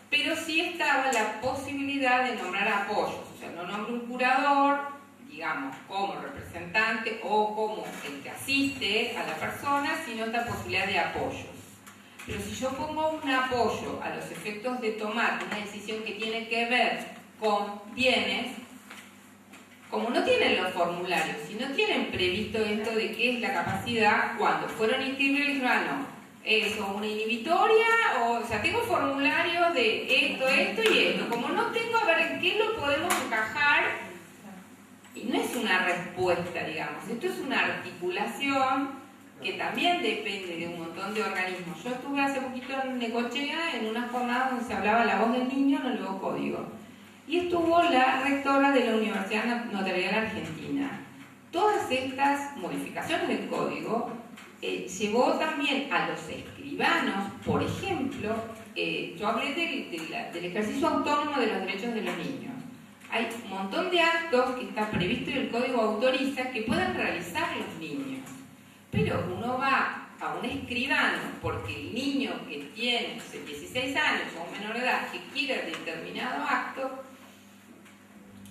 pero sí estaba la posibilidad de nombrar apoyos, o sea, no nombra un curador, digamos, como representante o como el que asiste a la persona, sino esta posibilidad de apoyos. Pero si yo pongo un apoyo a los efectos de tomar una decisión que tiene que ver con bienes, como no tienen los formularios, si no tienen previsto esto de qué es la capacidad, cuando fueron inscritos dijeron, no, eso, una inhibitoria, o sea, tengo formularios de esto y esto, como no tengo, a ver en qué lo podemos encajar, y no es una respuesta, digamos, esto es una articulación que también depende de un montón de organismos. Yo estuve hace poquito en Necochea en una jornada donde se hablaba la voz del niño en el nuevo código. Y estuvo la rectora de la Universidad Notarial Argentina. Todas estas modificaciones del código llevó también a los escribanos, por ejemplo, yo hablé del ejercicio autónomo de los derechos de los niños. Hay un montón de actos que está previsto y el código autoriza que puedan realizar los niños. Pero uno va a un escribano porque el niño que tiene 16 años o menor de edad que quiere determinado acto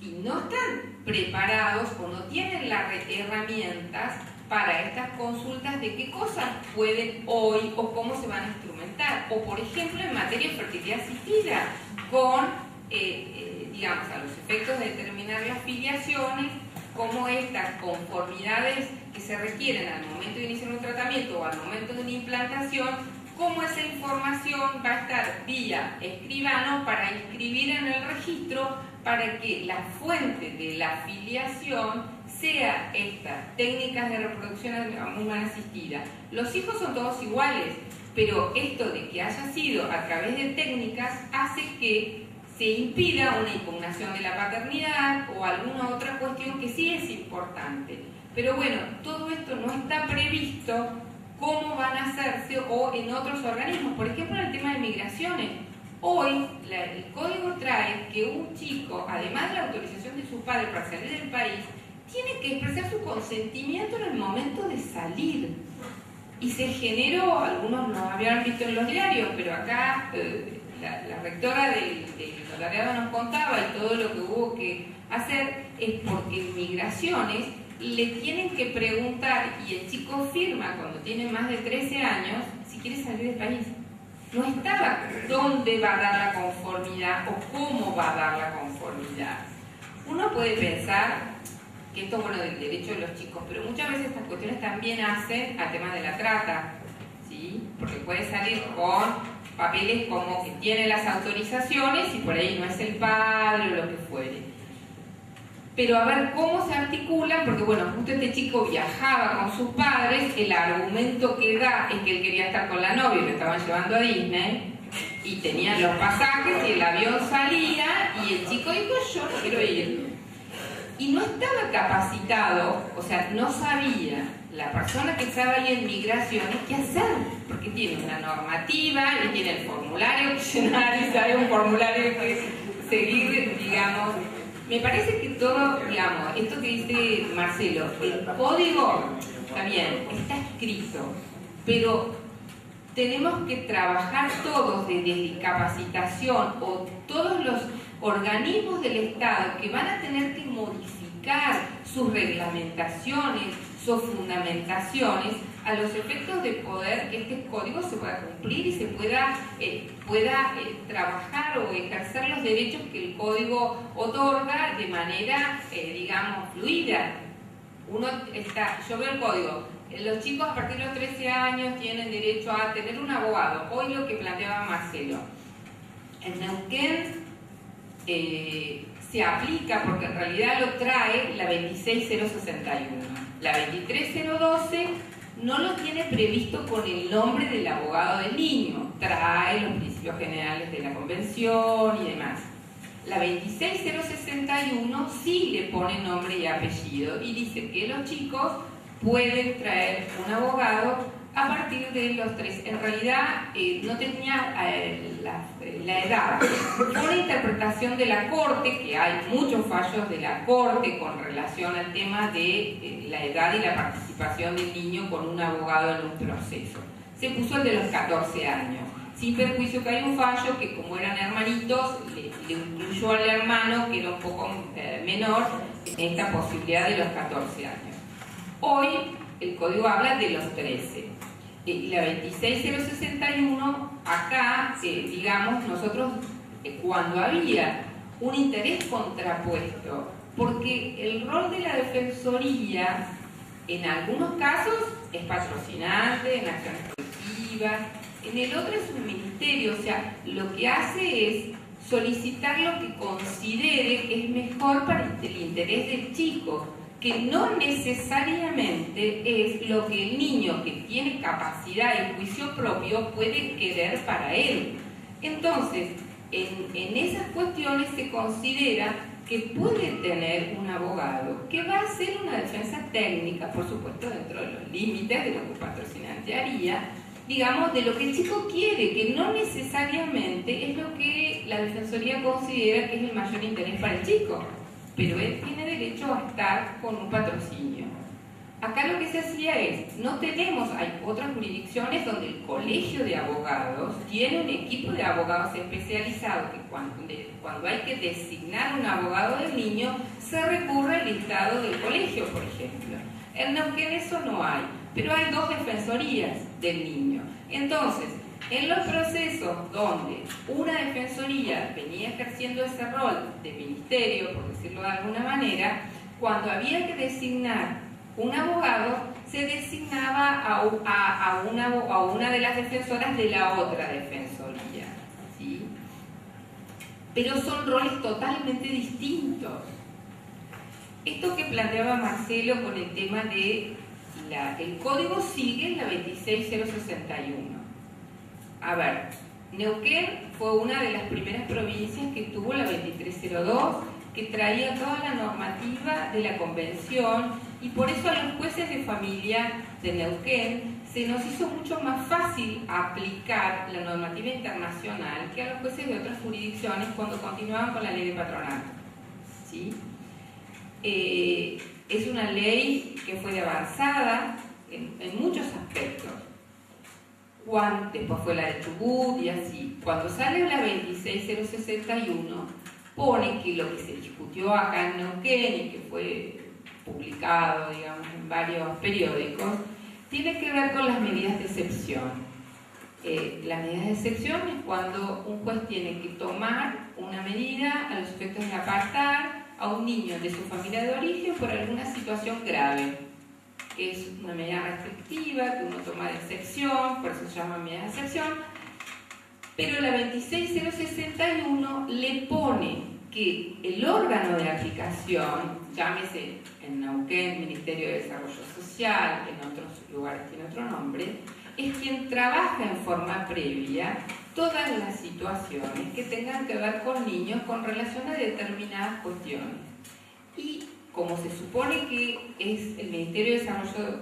y no están preparados o no tienen las herramientas para estas consultas de qué cosas pueden hoy o cómo se van a instrumentar. O por ejemplo en materia de fertilidad asistida con, digamos, a los efectos de determinar las filiaciones, cómo estas conformidades que se requieren al momento de iniciar un tratamiento o al momento de una implantación, cómo esa información va a estar vía escribano para inscribir en el registro para que la fuente de la filiación sea estas técnicas de reproducción humana asistida. Los hijos son todos iguales, pero esto de que haya sido a través de técnicas hace que se impida una impugnación de la paternidad o alguna otra cuestión que sí es importante. Pero bueno, todo esto no está previsto cómo van a hacerse o en otros organismos. Por ejemplo, en el tema de migraciones. Hoy el código trae que un chico, además de la autorización de sus padres para salir del país, tiene que expresar su consentimiento en el momento de salir. Y se generó, algunos lo habían visto en los diarios, pero acá la rectora del notariado nos contaba y todo lo que hubo que hacer es porque en migraciones le tienen que preguntar y el chico firma cuando tiene más de 13 años si quiere salir del país. No estaba dónde va a dar la conformidad o cómo va a dar la conformidad. Uno puede pensar que esto es bueno del derecho de los chicos, pero muchas veces estas cuestiones también hacen a temas de la trata, ¿sí? Porque puede salir con papeles como que tiene las autorizaciones y por ahí no es el padre o lo que fuere. Pero a ver cómo se articulan, porque bueno, justo este chico viajaba con sus padres, el argumento que da es que él quería estar con la novia y lo estaban llevando a Disney, y tenían los pasajes y el avión salía, y el chico dijo, yo no quiero ir. Y no estaba capacitado, o sea, no sabía la persona que estaba ahí en migraciones qué hacer, porque tiene una normativa y tiene el formulario que llenar y sabe un formulario que seguir, digamos. Me parece que todo, digamos, esto que dice Marcelo, el código, está bien, está escrito, pero tenemos que trabajar todos desde capacitación o todos los organismos del Estado que van a tener que modificar sus reglamentaciones, sus fundamentaciones, a los efectos de poder que este código se pueda cumplir y se pueda trabajar o ejercer los derechos que el código otorga de manera, digamos, fluida. Yo veo el código, los chicos a partir de los 13 años tienen derecho a tener un abogado. Hoy lo que planteaba Marcelo, en Neuquén se aplica porque en realidad lo trae la 26061. La 23012 no lo tiene previsto con el nombre del abogado del niño, trae los principios generales de la convención y demás. La 26061 sí le pone nombre y apellido y dice que los chicos pueden traer un abogado a partir de los 3. En realidad no tenía la edad. Fue una interpretación de la Corte, que hay muchos fallos de la Corte con relación al tema de la edad y la participación del niño con un abogado en un proceso. Se puso el de los 14 años, sin perjuicio que hay un fallo que, como eran hermanitos, le incluyó al hermano, que era un poco menor, en esta posibilidad de los 14 años. Hoy el código habla de los 13. Y la 26061, acá, digamos, nosotros, cuando había un interés contrapuesto, porque el rol de la Defensoría, en algunos casos, es patrocinante, en acciones colectivas, en el otro es un ministerio, o sea, lo que hace es solicitar lo que considere que es mejor para el interés del chico, que no necesariamente es lo que el niño que tiene capacidad y juicio propio puede querer para él. Entonces, en esas cuestiones se considera que puede tener un abogado que va a hacer una defensa técnica, por supuesto dentro de los límites de lo que el patrocinante haría, digamos, de lo que el chico quiere, que no necesariamente es lo que la Defensoría considera que es el mayor interés para el chico, pero él tiene derecho a estar con un patrocinio. Acá lo que se hacía es, hay otras jurisdicciones donde el colegio de abogados tiene un equipo de abogados especializados que cuando hay que designar un abogado del niño, se recurre al listado del colegio, por ejemplo. En Neuquén eso no hay, pero hay 2 defensorías del niño. Entonces, en los procesos donde una defensoría venía ejerciendo ese rol de ministerio, por decirlo de alguna manera, cuando había que designar un abogado, se designaba a una de las defensoras de la otra defensoría, ¿sí? Pero son roles totalmente distintos. Esto que planteaba Marcelo con el tema de el código sigue en la 26061. A ver, Neuquén fue una de las primeras provincias que tuvo la 2302, que traía toda la normativa de la convención, y por eso a los jueces de familia de Neuquén se nos hizo mucho más fácil aplicar la normativa internacional que a los jueces de otras jurisdicciones cuando continuaban con la ley de patronato, ¿sí? Es una ley que fue de avanzada en muchos aspectos. Después fue la de Chubut y así. Cuando sale la 26061, pone que lo que se discutió acá en Neuquén y que fue publicado, digamos, en varios periódicos, tiene que ver con las medidas de excepción. Las medidas de excepción es cuando un juez tiene que tomar una medida a los efectos de apartar a un niño de su familia de origen por alguna situación grave. Es una medida restrictiva que uno toma de excepción, por eso se llama medida de excepción, pero la 26061 le pone que el órgano de aplicación, llámese en Neuquén Ministerio de Desarrollo Social, en otros lugares tiene otro nombre, es quien trabaja en forma previa todas las situaciones que tengan que ver con niños con relación a determinadas cuestiones. Y como se supone que es el Ministerio de Desarrollo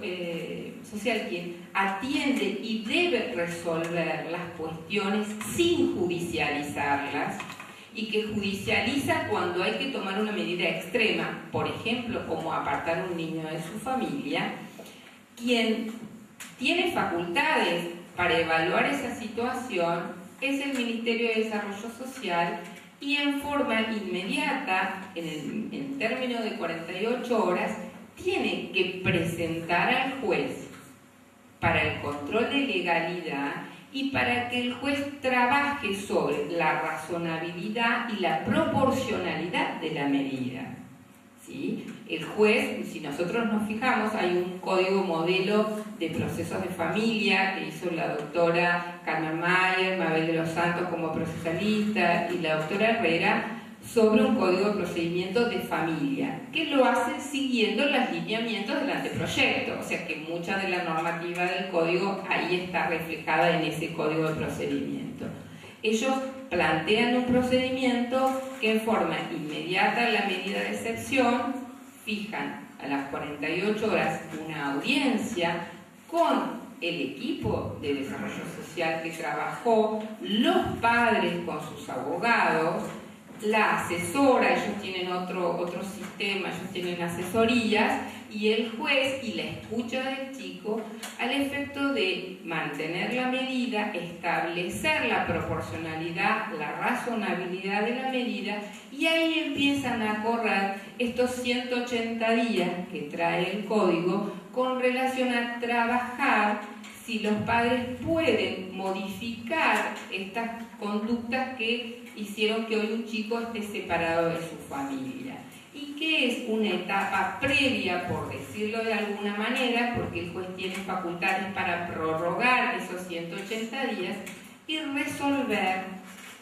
Social quien atiende y debe resolver las cuestiones sin judicializarlas, y que judicializa cuando hay que tomar una medida extrema, por ejemplo, como apartar a un niño de su familia. Quien tiene facultades para evaluar esa situación es el Ministerio de Desarrollo Social, y en forma inmediata, en términos de 48 horas, tiene que presentar al juez para el control de legalidad y para que el juez trabaje sobre la razonabilidad y la proporcionalidad de la medida. ¿Sí? El juez, si nosotros nos fijamos, hay un código modelo de procesos de familia que hizo la doctora Carmen Mayer, Mabel de los Santos como procesalista y la doctora Herrera sobre un código de procedimiento de familia, que lo hacen siguiendo los lineamientos del anteproyecto, o sea que mucha de la normativa del código ahí está reflejada en ese código de procedimiento. Ellos plantean un procedimiento que en forma inmediata la medida de excepción, fijan a las 48 horas una audiencia con el equipo de desarrollo social que trabajó, los padres con sus abogados, la asesora, ellos tienen otro sistema, ellos tienen asesorías, y el juez y la escucha del chico al efecto de mantener la medida, establecer la proporcionalidad, la razonabilidad de la medida, y ahí empiezan a correr estos 180 días que trae el código con relación a trabajar si los padres pueden modificar estas conductas que hicieron que hoy un chico esté separado de su familia. Y que es una etapa previa, por decirlo de alguna manera, porque el juez tiene facultades para prorrogar esos 180 días y resolver,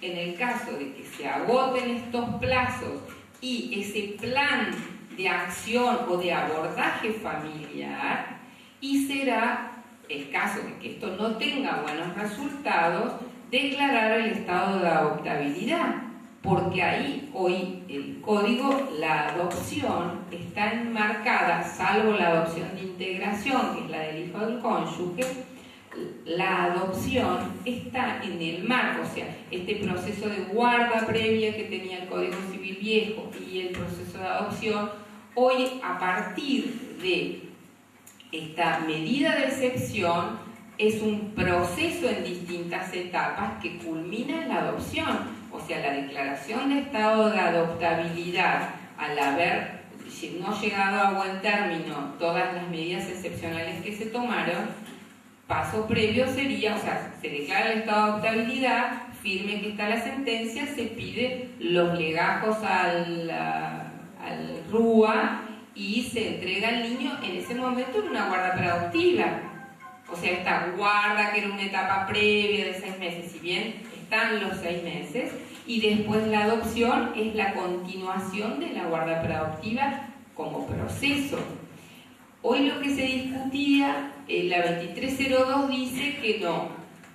en el caso de que se agoten estos plazos y ese plan de acción o de abordaje familiar, y será el caso de que esto no tenga buenos resultados, declarar el estado de adoptabilidad, porque ahí hoy el código, la adopción está enmarcada, salvo la adopción de integración, que es la del hijo del cónyuge, la adopción está en el marco, o sea, este proceso de guarda previa que tenía el Código Civil viejo y el proceso de adopción, hoy a partir de esta medida de excepción es un proceso en distintas etapas que culmina en la adopción. O sea, la declaración de estado de adoptabilidad, al haber no llegado a buen término todas las medidas excepcionales que se tomaron, paso previo sería, o sea, se declara el estado de adoptabilidad, firme que está la sentencia, se pide los legajos al RUA y se entrega al niño en ese momento en una guarda preadoptiva. O sea, esta guarda que era una etapa previa de 6 meses, si bien están los 6 meses, y después la adopción es la continuación de la guarda preadoptiva como proceso. Hoy lo que se discutía, la 2302 dice que no,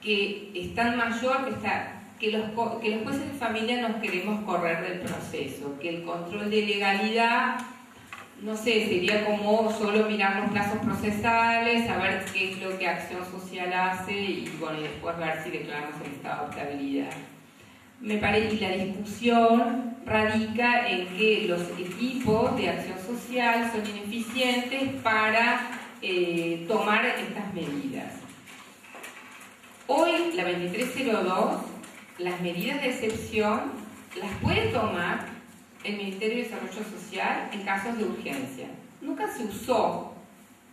que es tan mayor, que los jueces de familia nos queremos correr del proceso, que el control de legalidad, no sé, sería como solo mirar los plazos procesales, saber qué es lo que Acción Social hace y bueno, y después ver si declaramos el estado de adoptabilidad. Me parece que la discusión radica en que los equipos de Acción Social son ineficientes para tomar estas medidas. Hoy, la 2302, las medidas de excepción las puede tomar el Ministerio de Desarrollo Social en casos de urgencia. Nunca se usó,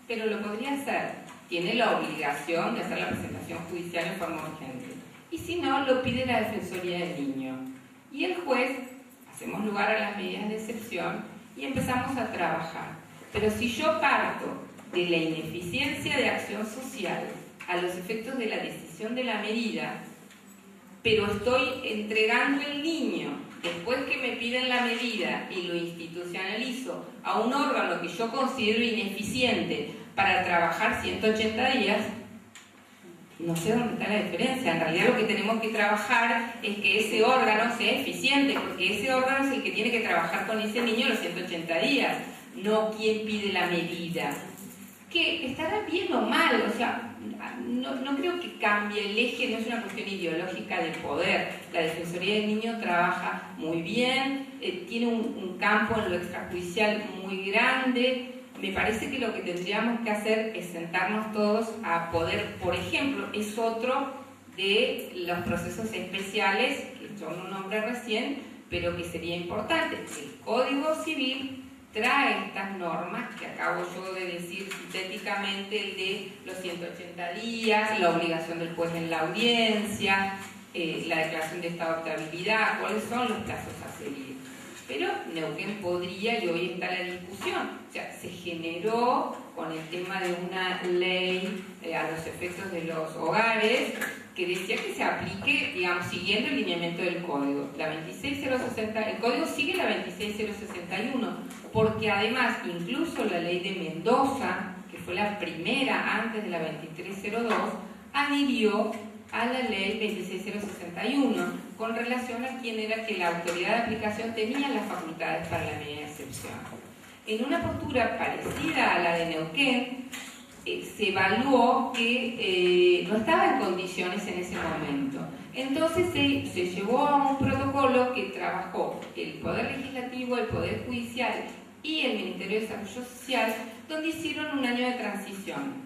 pero lo podría hacer. Tiene la obligación de hacer la presentación judicial en forma urgente. Y si no, lo pide la Defensoría del Niño. Y el juez, hacemos lugar a las medidas de excepción y empezamos a trabajar. Pero si yo parto de la ineficiencia de Acción Social a los efectos de la decisión de la medida, pero estoy entregando el niño después que me piden la medida y lo institucionalizo a un órgano que yo considero ineficiente para trabajar 180 días, no sé dónde está la diferencia. En realidad lo que tenemos que trabajar es que ese órgano sea eficiente, porque ese órgano es el que tiene que trabajar con ese niño los 180 días, no quien pide la medida. Que estará bien o mal, o sea, no creo que cambie el eje, no es una cuestión ideológica de poder. La Defensoría del Niño trabaja muy bien, tiene un campo en lo extrajudicial muy grande. Me parece que lo que tendríamos que hacer es sentarnos todos a poder, por ejemplo, es otro de los procesos especiales que yo no nombré recién, pero que sería importante. El Código Civil trae estas normas que acabo yo de decir sintéticamente, el de los 180 días, la obligación del juez en la audiencia, la declaración de estado de estabilidad, cuáles son los plazos a seguir. Pero Neuquén podría, y hoy está la discusión, o sea, se generó con el tema de una ley a los efectos de los hogares que decía que se aplique, digamos, siguiendo el lineamiento del código. La 26060, el código sigue la 26061, porque además incluso la ley de Mendoza, que fue la primera antes de la 2302, adhirió a la ley 26061 con relación a quién era que la autoridad de aplicación tenía las facultades para la medida de excepción. En una postura parecida a la de Neuquén, se evaluó que no estaba en condiciones en ese momento. Entonces se llevó a un protocolo que trabajó el Poder Legislativo, el Poder Judicial y el Ministerio de Desarrollo Social, donde hicieron un año de transición.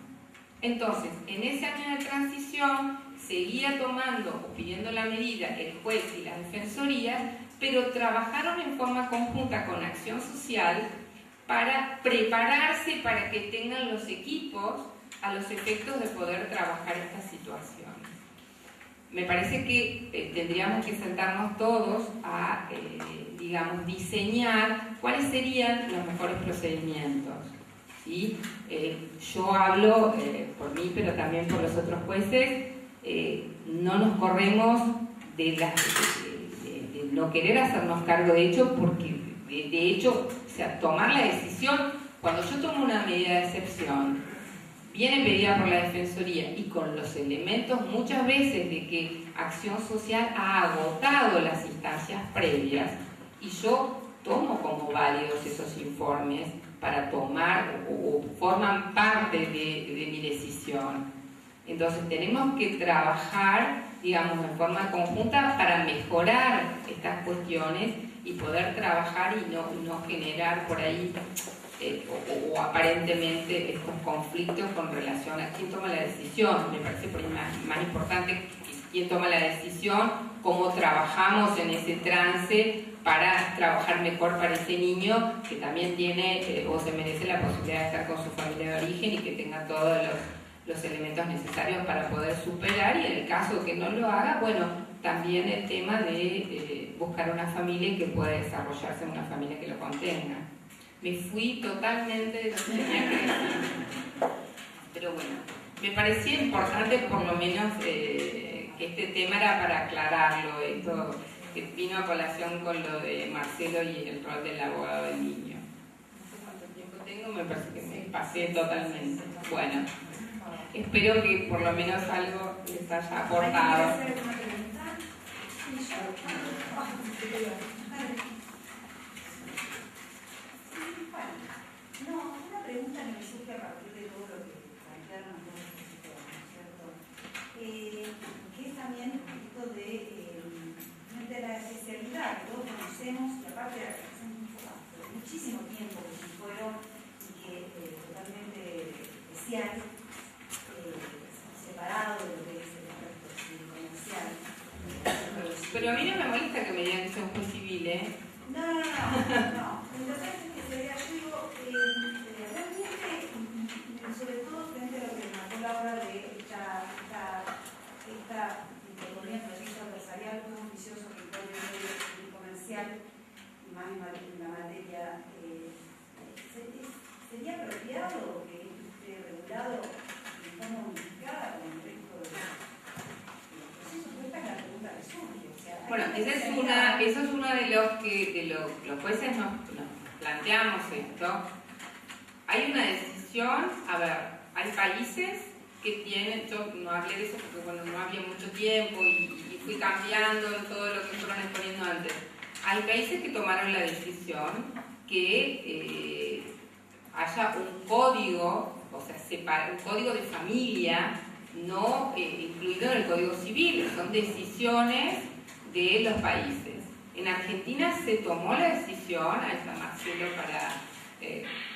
Entonces, en ese año de transición seguía tomando o pidiendo la medida el juez y las defensorías, pero trabajaron en forma conjunta con Acción Social para prepararse para que tengan los equipos a los efectos de poder trabajar esta situación. Me parece que tendríamos que sentarnos todos a, digamos, diseñar cuáles serían los mejores procedimientos. ¿Sí? Yo hablo por mí, pero también por los otros jueces. No nos corremos de no querer hacernos cargo de hecho, porque de hecho, o sea, tomar la decisión, cuando yo tomo una medida de excepción, viene pedida por la Defensoría y con los elementos muchas veces de que Acción Social ha agotado las instancias previas, y yo tomo como válidos esos informes para tomar o forman parte de mi decisión. Entonces tenemos que trabajar, digamos, en forma conjunta para mejorar estas cuestiones y poder trabajar y no generar por ahí o aparentemente estos conflictos con relación a quién toma la decisión. Me parece por ahí más importante quién toma la decisión, cómo trabajamos en ese trance para trabajar mejor para ese niño que también tiene o se merece la posibilidad de estar con su familia de origen y que tenga todos los elementos necesarios para poder superar, y en el caso de que no lo haga, bueno, también el tema de buscar una familia que pueda desarrollarse en una familia que lo contenga. Me fui totalmente de lo que tenía que decir, pero bueno, me parecía importante por lo menos que este tema era para aclararlo, esto que vino a colación con lo de Marcelo y el rol del abogado del niño. No sé cuánto tiempo tengo, me parece que me pasé totalmente. Bueno, espero que por lo menos algo les haya aportado. No, una pregunta que me surge a partir de todo lo que plantearon todos los psicólogos, ¿no es cierto? Que es también esto de la especialidad que todos conocemos, y aparte de la que hace muchísimo tiempo que se fueron y que totalmente especial, separado de lo que es el resto comercial. Pero a mí no me molesta que me digan que soy un juez civil, ¿eh? No. Lo que es que yo digo, realmente, sobre todo frente a lo que marcó Laura de esta dicotomía entre el proceso adversarial, muy oficioso, que incluye el medio comercial, y más en la materia, ¿sería apropiado que esté regulado de forma unificada con el resto de los procesos? Esta es la pregunta que surge. O sea, bueno, eso es una de los jueces nos planteamos esto. Hay una decisión, a ver, hay países que tienen, yo no hablé de eso porque bueno, no había mucho tiempo y fui cambiando todo lo que fueron exponiendo antes. Hay países que tomaron la decisión que haya un código, o sea, un código de familia no incluido en el Código Civil, son decisiones de los países. En Argentina se tomó la decisión, ahí está Marcelo para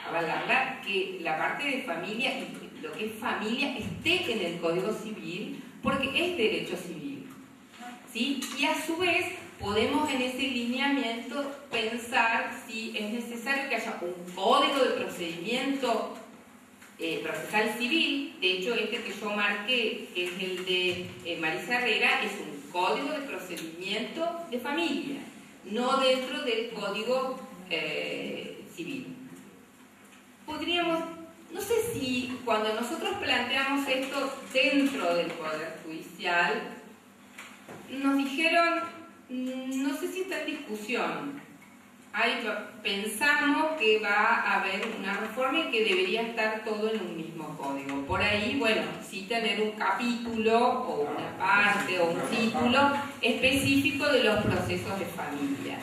avalarla, que la parte de familia y lo que es familia esté en el Código Civil porque es derecho civil, ¿sí? Y a su vez podemos en ese lineamiento pensar si es necesario que haya un código de procedimiento procesal civil. De hecho, este que yo marqué, que es el de Marisa Herrera, es un código de procedimiento de familia, no dentro del código civil. Podríamos, no sé si cuando nosotros planteamos esto dentro del Poder Judicial, nos dijeron, no sé si está en discusión. Pensamos que va a haber una reforma y que debería estar todo en un mismo código. Por ahí, bueno, sí tener un capítulo o una parte o un título específico de los procesos de familia.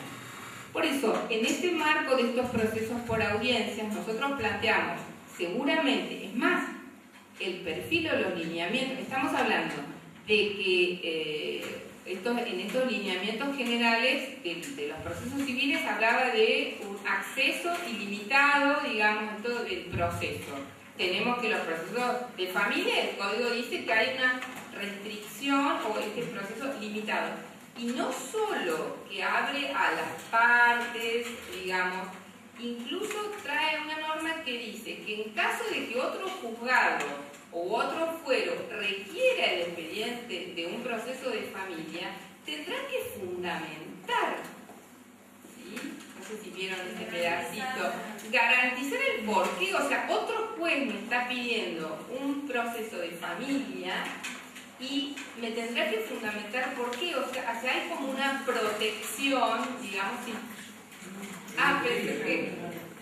Por eso, en este marco de estos procesos por audiencias, nosotros planteamos, seguramente, es más, el perfil o los lineamientos, estamos hablando de que en estos lineamientos generales de los procesos civiles hablaba de un acceso ilimitado, digamos, en todo el proceso. Tenemos que los procesos de familia, el código dice que hay una restricción o este proceso limitado. Y no solo que abre a las partes, digamos, incluso trae una norma que dice que en caso de que otro juzgado o otro fuero requiera el expediente de un proceso de familia, tendrá que fundamentar, ¿sí? No sé si vieron ese pedacito, garantizar el porqué, o sea, otro juez me está pidiendo un proceso de familia y me tendrá que fundamentar por qué, o sea, hay como una protección, digamos, sí.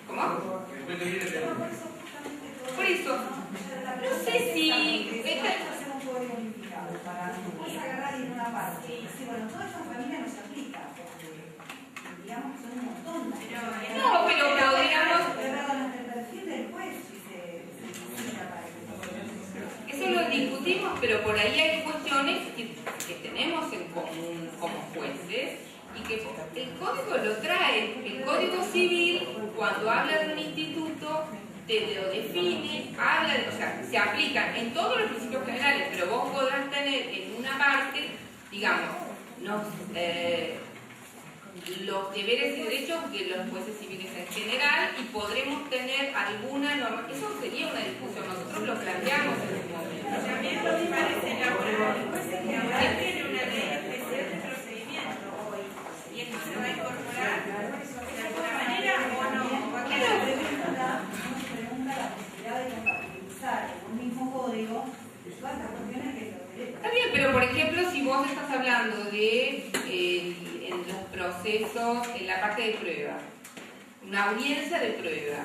¿Cómo? Por eso, no sé si... hacer un código unificado para después agarrar en una parte y decir, bueno, toda esa familia no se aplica, porque digamos que son un montón. No, pero podríamos... el perfil del juez si se necesita para que eso lo discutimos, pero por ahí hay cuestiones que tenemos en común como jueces y que el código lo trae. El Código Civil, cuando habla de un instituto, te lo define, habla de, o sea, se aplican en todos los principios generales, pero vos podrás tener en una parte, digamos, los deberes y derechos de los jueces civiles en general y podremos tener alguna norma. Eso sería una discusión, nosotros lo planteamos en ese momento. También nos parece elaborar que ahora tiene una ley especial de procedimiento hoy y esto se va a incorporar de alguna manera o no. la posibilidad de compatibilizar en un mismo código todas las cuestiones que los derechos. Está bien, pero por ejemplo, si vos estás hablando de en los procesos, en la parte de prueba, una audiencia de prueba,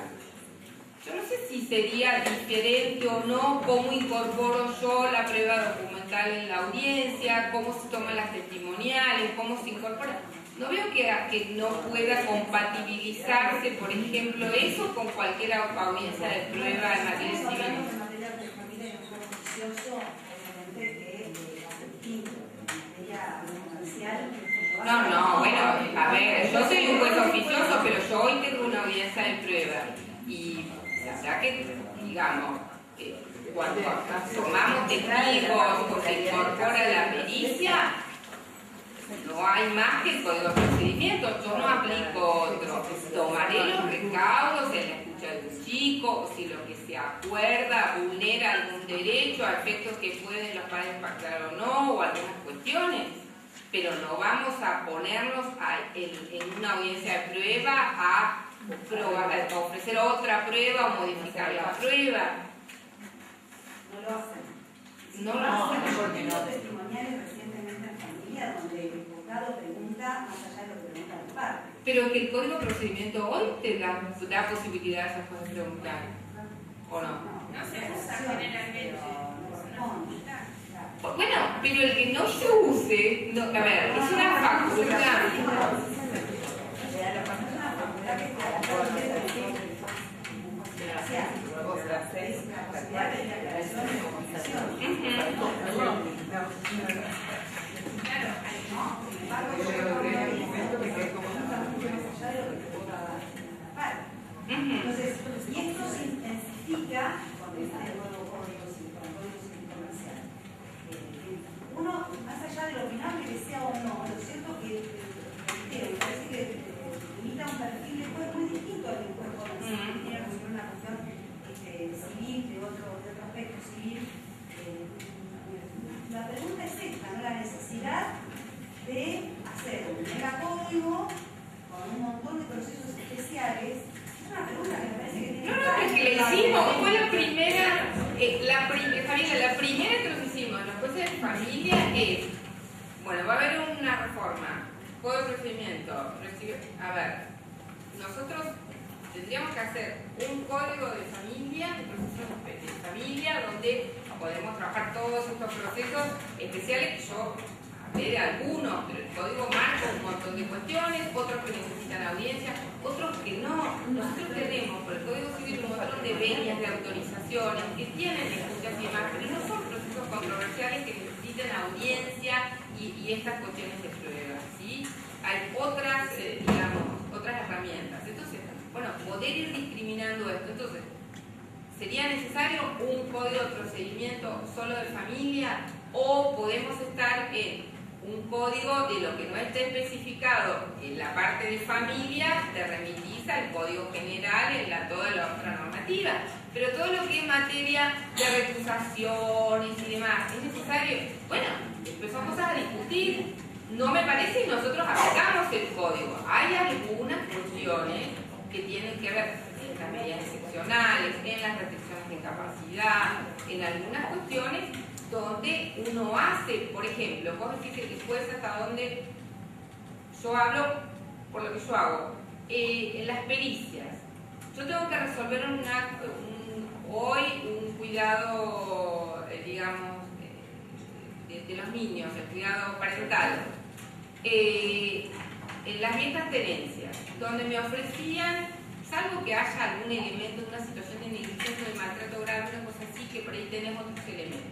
yo no sé si sería diferente o no cómo incorporo yo la prueba documental en la audiencia, cómo se toman las testimoniales, cómo se incorpora. No veo que no pueda compatibilizarse, por ejemplo, eso con cualquier audiencia de prueba en materia civil. En materia de familia y uso oficioso, obviamente que es distinto. En materia comercial. No, bueno, a ver, yo soy un juez oficioso, pero yo hoy tengo una audiencia de prueba. Y la verdad que, digamos, cuando tomamos testigos o se incorpora la pericia, no hay más que el código de procedimiento. Yo no aplico otro. Tomaré los recaudos en la escucha de un chico, o si lo que se acuerda vulnera algún derecho a efectos que pueden los padres pactar o no, o algunas cuestiones. Pero no vamos a ponernos en una audiencia de prueba a ofrecer otra prueba o modificar la prueba. No lo hacen. No lo hacen. Porque no. Testimoniales recientemente en familia donde el imputado pregunta más allá de lo que pregunta el padre. Pero que el código de procedimiento hoy te da posibilidad a esas cosas de preguntar, ¿o no? No se usa generalmente. Bueno, pero el que no se use, no, a ver, es una facultad. hicimos, fue la primera, Javiera, la primera que nos hicimos en los jueces de familia es, bueno, va a haber una reforma, código de procedimiento, a ver, nosotros tendríamos que hacer un código de familia, de procesos de familia, donde podemos trabajar todos estos procesos especiales que yo hablé de algunos, pero el código marca un montón de cuestiones, otros que necesitan audiencia, otros que no. Nosotros tenemos por el Código Civil un montón de venias de autorizaciones que tienen escuchas y demás, pero no son procesos controversiales que necesiten audiencia y estas cuestiones de prueba, ¿sí? Hay otras, otras herramientas. Entonces, bueno, poder ir discriminando esto. Entonces, ¿sería necesario un código de procedimiento solo de familia o podemos estar en un código de lo que no esté especificado en la parte de familia, te remitís al código general en toda la otra normativa? Pero todo lo que es materia de recusaciones y demás, ¿es necesario? Bueno, empezamos a discutir. No me parece y nosotros aplicamos el código. Hay algunas cuestiones que tienen que ver en las medidas excepcionales, en las restricciones de incapacidad, en algunas cuestiones donde uno hace, por ejemplo, vos decís que después hasta donde yo hablo por lo que yo hago, en las pericias. Yo tengo que resolver hoy un cuidado, digamos, de los niños, el cuidado parental. En las viejas tenencias, donde me ofrecían, salvo que haya algún elemento de una situación de negligencia o de maltrato grave, una cosa así, que por ahí tenemos otros elementos.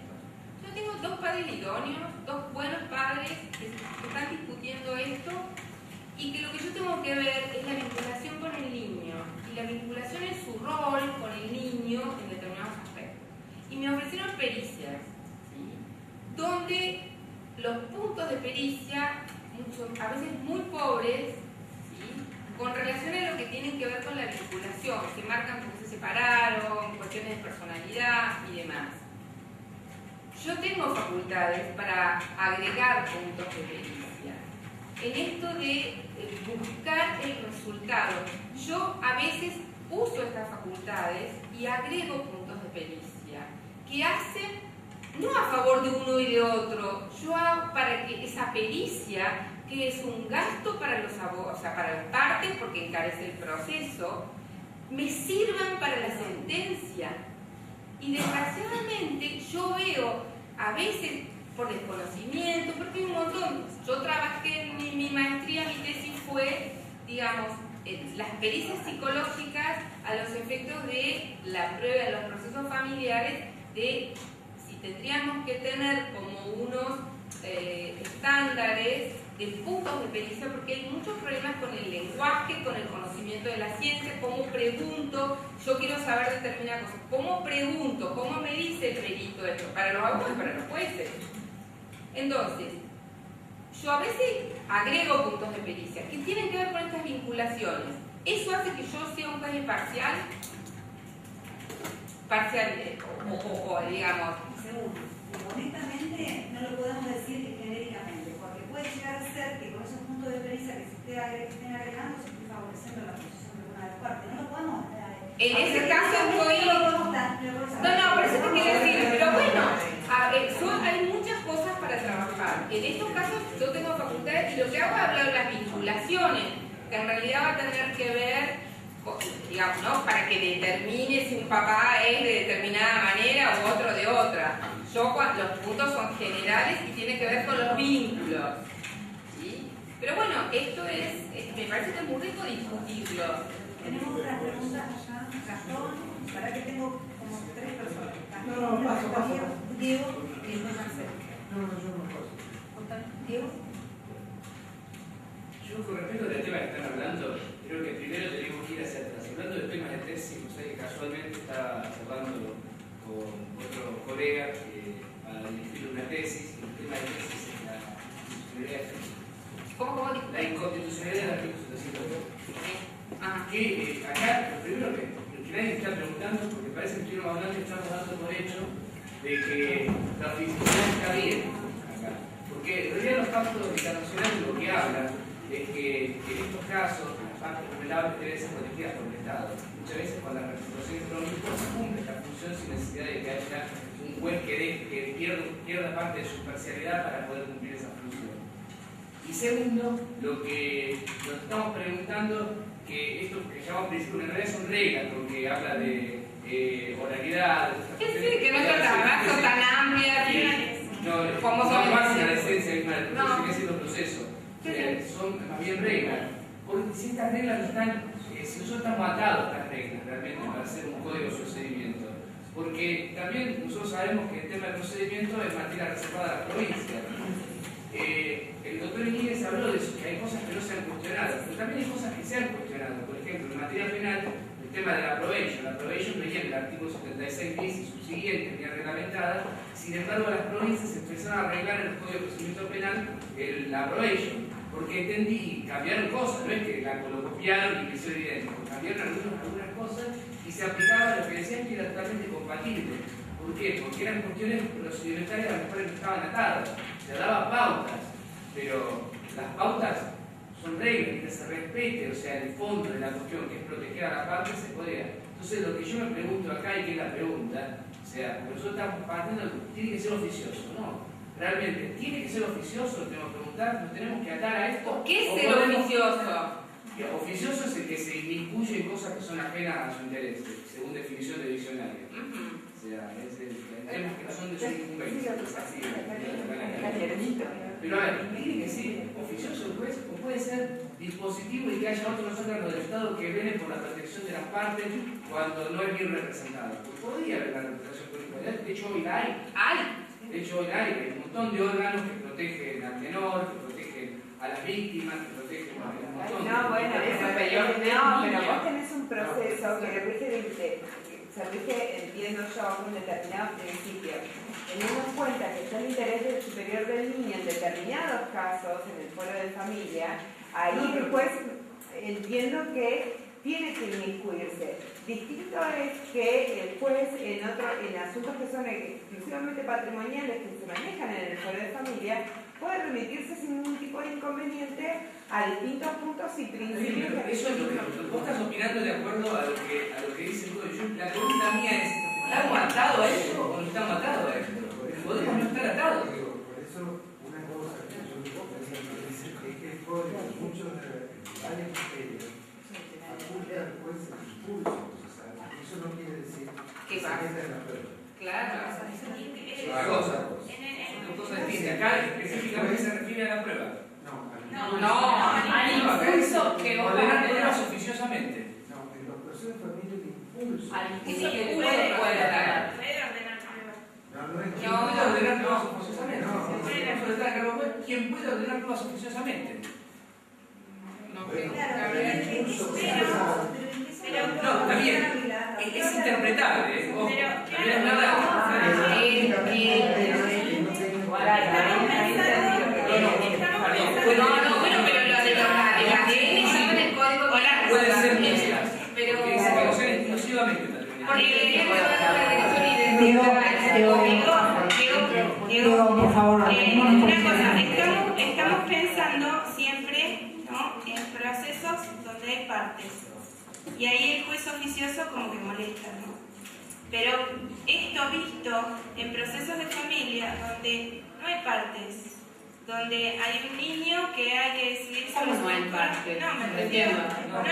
Yo tengo dos padres idóneos, dos buenos padres que están discutiendo esto y que lo que yo tengo que ver es la vinculación con el niño y la vinculación en su rol con el niño en determinados aspectos. Y me ofrecieron pericias, ¿sí? Donde los puntos de pericia, a veces muy pobres, ¿sí? Con relación a lo que tienen que ver con la vinculación, se marcan porque se separaron, cuestiones de personalidad y demás. Yo tengo facultades para agregar puntos de pericia. En esto de buscar el resultado, yo a veces uso estas facultades y agrego puntos de pericia que hacen no a favor de uno y de otro, yo hago para que esa pericia, que es un gasto para los abogados, o sea, para las partes porque encarece el proceso, me sirvan para la sentencia. Y desgraciadamente yo veo, a veces por desconocimiento, porque hay un montón, yo trabajé en mi maestría, mi tesis fue, digamos, las pericias psicológicas a los efectos de la prueba de los procesos familiares, de si tendríamos que tener como unos estándares de puntos de pericia, porque hay muchos problemas con el lenguaje, con el conocimiento de la ciencia, cómo pregunto, yo quiero saber determinadas cosas, cómo pregunto, cómo me dice el perito esto, para los abogados y para los jueces. Entonces, yo a veces agrego puntos de pericia que tienen que ver con estas vinculaciones. ¿Eso hace que yo sea un juez imparcial? O digamos... Segundo, honestamente no lo podemos decir genéricamente, porque puede llegar a ser que con esos puntos de pericia que se estén agregando se esté favoreciendo la posición de una de las partes. No lo podemos... En ese caso voy... No, por eso te quiero decir, pero bueno, hay muchas cosas para trabajar. En estos casos yo tengo facultades y lo que hago es hablar de las vinculaciones, que en realidad va a tener que ver, digamos, ¿no? Para que determine si un papá es de determinada manera u otro de otra. Los puntos son generales y tienen que ver con los vínculos, ¿sí? Pero bueno, esto me parece que es muy rico discutirlo. Tenemos otras preguntas allá, Gastón, para que tengo como 3 personas. No, paso. Diego y después Marcelo. Yo no paso. Diego. Yo con respecto al tema que están hablando, creo que primero tenemos que ir hacia atrás. Hablando de temas de tesis, o sea que casualmente estaba charlando con otro colega para dirigir una tesis, y el tema de tesis es la inconstitucionalidad. ¿Cómo? La inconstitucionalidad del artículo 702. Ah. Que acá, lo primero que nadie está preguntando, porque parece que estuvimos hablando y estamos dando por hecho de que la oficialidad está bien acá. Porque en realidad los pactos internacionales lo que hablan es que en estos casos las partes vulnerables deben ser protegidas por el Estado. Muchas veces cuando la representación económica necesidad de que haya un juez que pierda parte de su parcialidad para poder cumplir esa función. Y segundo, lo que nos estamos preguntando, que esto que llamamos principio en realidad son reglas, porque habla de oralidad, Sí, que no son tan amplias como son la esencia misma del proceso, sigue siendo proceso. Son más bien reglas. Porque si estas reglas no están, si nosotros estamos atados a estas reglas realmente para hacer un código de procedimiento, porque también nosotros sabemos que el tema del procedimiento es materia reservada a la provincia. El doctor Iñiguez habló de eso, que hay cosas que no se han cuestionado, pero también hay cosas que se han cuestionado. Por ejemplo, en materia penal, el tema de la probation venía en el artículo 76 bis y subsiguiente, venía reglamentada. Sin embargo, las provincias empezaron a arreglar en el Código de Procedimiento Penal la probation, porque entendí y cambiaron cosas, no es que lo copiaron y que sea idéntico, cambiaron algunas cosas y se aplicaba lo que decían que era totalmente compatible. ¿Por qué? Porque eran cuestiones procedimentales a las cuales no estaban atadas. Se daban pautas, pero las pautas son reglas que se respete, o sea, el fondo de la cuestión, que es proteger a la parte, se podría. Entonces, lo que yo me pregunto acá, y que es la pregunta, o sea, porque nosotros estamos partiendo, tiene que ser oficioso, ¿no? Realmente, ¿tiene que ser oficioso? Tenemos que preguntar, ¿nos tenemos que atar a esto? ¿Qué es ser oficioso? Oficioso es el que se inmiscuye en cosas que son ajenas a su interés, según definición de diccionario. O sea, temas que no son de su incumbencia. Pero a ver, ¿tiene que ser oficioso el juez o puede ser dispositivo y que haya otros órganos del Estado que velen por la protección de las partes cuando no es bien representado? Pues podría haber la representación política. De hecho, hoy la hay. De hecho, hoy hay un montón de órganos que protegen al menor, que protegen a las víctimas, que protegen a un montón pero vos tenés un proceso que se rige, entiendo yo, con un determinado principio. Teniendo en cuenta que está el interés superior del niño en determinados casos, en el foro de familia, ahí el juez entiendo que tiene que inmiscuirse. Distinto es que el juez en asuntos que son exclusivamente patrimoniales, que se manejan en el foro de familia, puede remitirse sin ningún tipo de inconveniente a distintos puntos y principios. Eso es lo que vos estás opinando de acuerdo a lo que dice el código. La pregunta mía es, ¿estamos atados a esto o no estamos atados a esto? Podemos no estar atados. Por eso, una cosa que yo dice es que el código, muchos de varias materias, apunta al juez el impulso procesal. Eso no quiere decir que se meta en la prueba. Claro. Son cosas distintas. Acá específicamente se refiere a la prueba. Al impulso que ordenar pruebas oficiosamente. No, en los procesos de familia el impulso. Al impulso que puede ordenar. ¿Quién puede ordenar pruebas oficiosamente? ¿Quién puede ordenar pruebas oficiosamente? No, está bien. Es interpretable. También es verdad. Pero lo de las ADN estaba en el código penal. Puede ser mezclas. Pero que dice que no sean exclusivamente Diego, por favor, una cosa, estamos pensando siempre, ¿no?, en procesos donde hay partes. Y ahí el juez oficioso como que molesta, ¿no? Pero esto visto en procesos de familia donde no hay partes, donde hay un niño que hay que decidir ¿Cómo no hay partes? No, me refiero. No hay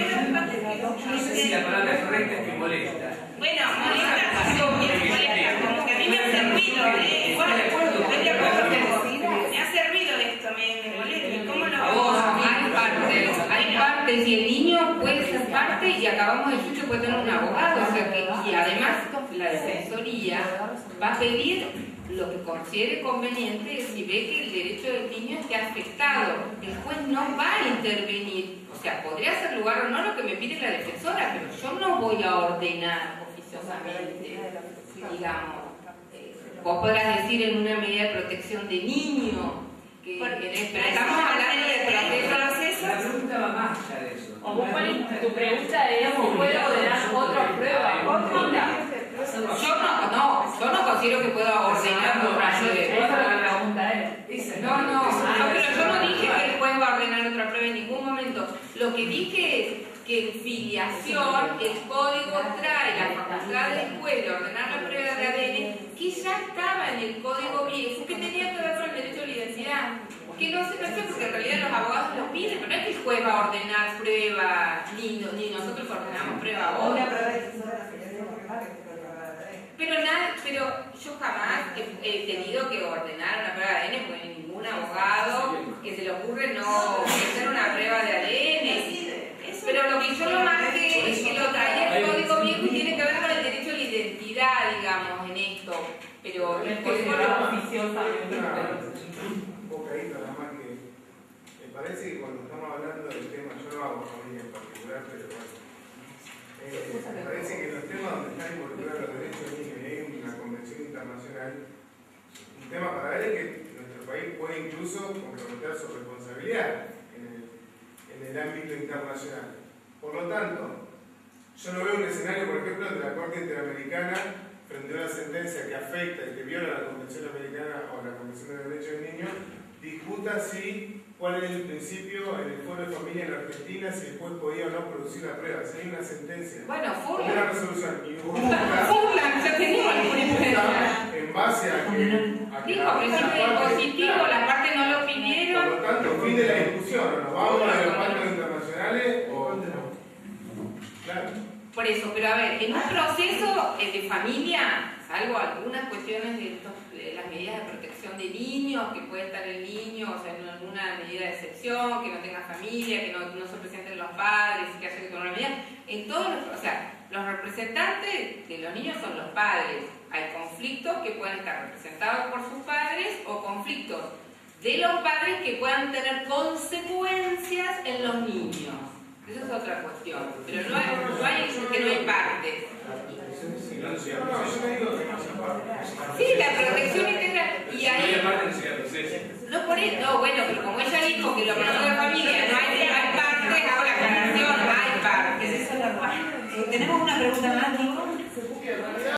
dos partes que. No sé si la palabra correcta es que molesta. Bueno, molesta, como que a mí me ha servido, igual, estoy de acuerdo me ha servido esto, me molesta. ¿Cómo lo vamos a hay partes y el niño puede ser parte y acabamos de decir que puede tener un abogado, o sea que, y además la defensoría va a pedir lo que considere conveniente si ve que el derecho del niño esté afectado. El juez no va a intervenir, o sea, podría ser lugar o no lo que me pide la defensora, pero yo no voy a ordenar oficiosamente, digamos. Vos podrás decir en una medida de protección de niño, pero estamos hablando de procesos. La pregunta va más allá de eso. Tu pregunta es si puede ordenar otra prueba. Yo no considero que pueda ordenar otra prueba. Esa es la pregunta es. Pero yo no dije que el juez va a ordenar otra prueba en ningún momento. Lo que dije es que en filiación el código trae la facultad juzgada después de ordenar la prueba de ADN, que ya estaba en el código viejo, que tenía que ver con el derecho a la identidad. Que no se hace porque en realidad los abogados lo piden, pero no es que el juez va a ordenar prueba, ni nosotros ordenamos prueba ahora. Una prueba de decisión de la Federación Regional que se prueba de ADN. Pero yo jamás he tenido que ordenar una prueba de ADN porque ningún abogado que se le ocurre no hacer una prueba de ADN. Pero lo que yo lo marqué es que lo traía el código viejo y tiene que ver con el derecho a la identidad, digamos, en esto. Pero el código un bocadito nada más que me parece que cuando estamos hablando del tema, yo no hago familia en particular, pero bueno, me parece que en los temas donde están involucrados los derechos de niños y hay una convención internacional, un tema para ver es que nuestro país puede incluso comprometer su responsabilidad en el ámbito internacional. Por lo tanto, yo no veo un escenario, por ejemplo, de la Corte Interamericana frente a una sentencia que afecta y que viola la Convención Americana o la Convención de Derechos del Niño, discuta cuál es el principio en el Foro de Familia en Argentina, si el juez podía o no producir la prueba. Si hay una sentencia, bueno, una resolución Furlan, ya teníamos la en base a que dijo principio positivo, la parte no lo pidieron. Por lo tanto, fin de la discusión, ¿nos vamos a los pactos internacionales o no? Claro. Por eso, pero a ver, en un proceso de familia, salvo algunas cuestiones de las medidas de protección de niños, que puede estar el niño, o sea, en alguna medida de excepción, que no tenga familia, que no se presenten los padres, que haya que tomar una medida, en todos los, o sea, los representantes de los niños son los padres. Hay conflictos que pueden estar representados por sus padres o conflictos de los padres que puedan tener consecuencias en los niños. Esa es otra cuestión, pero no hay que no hay partes. Sí, la protección integral. Y ahí. No por eso, no, bueno, pero como ella dijo que lo que no de familia no hay partes, hago la aclaración, hay partes. Tenemos una pregunta más, Nico.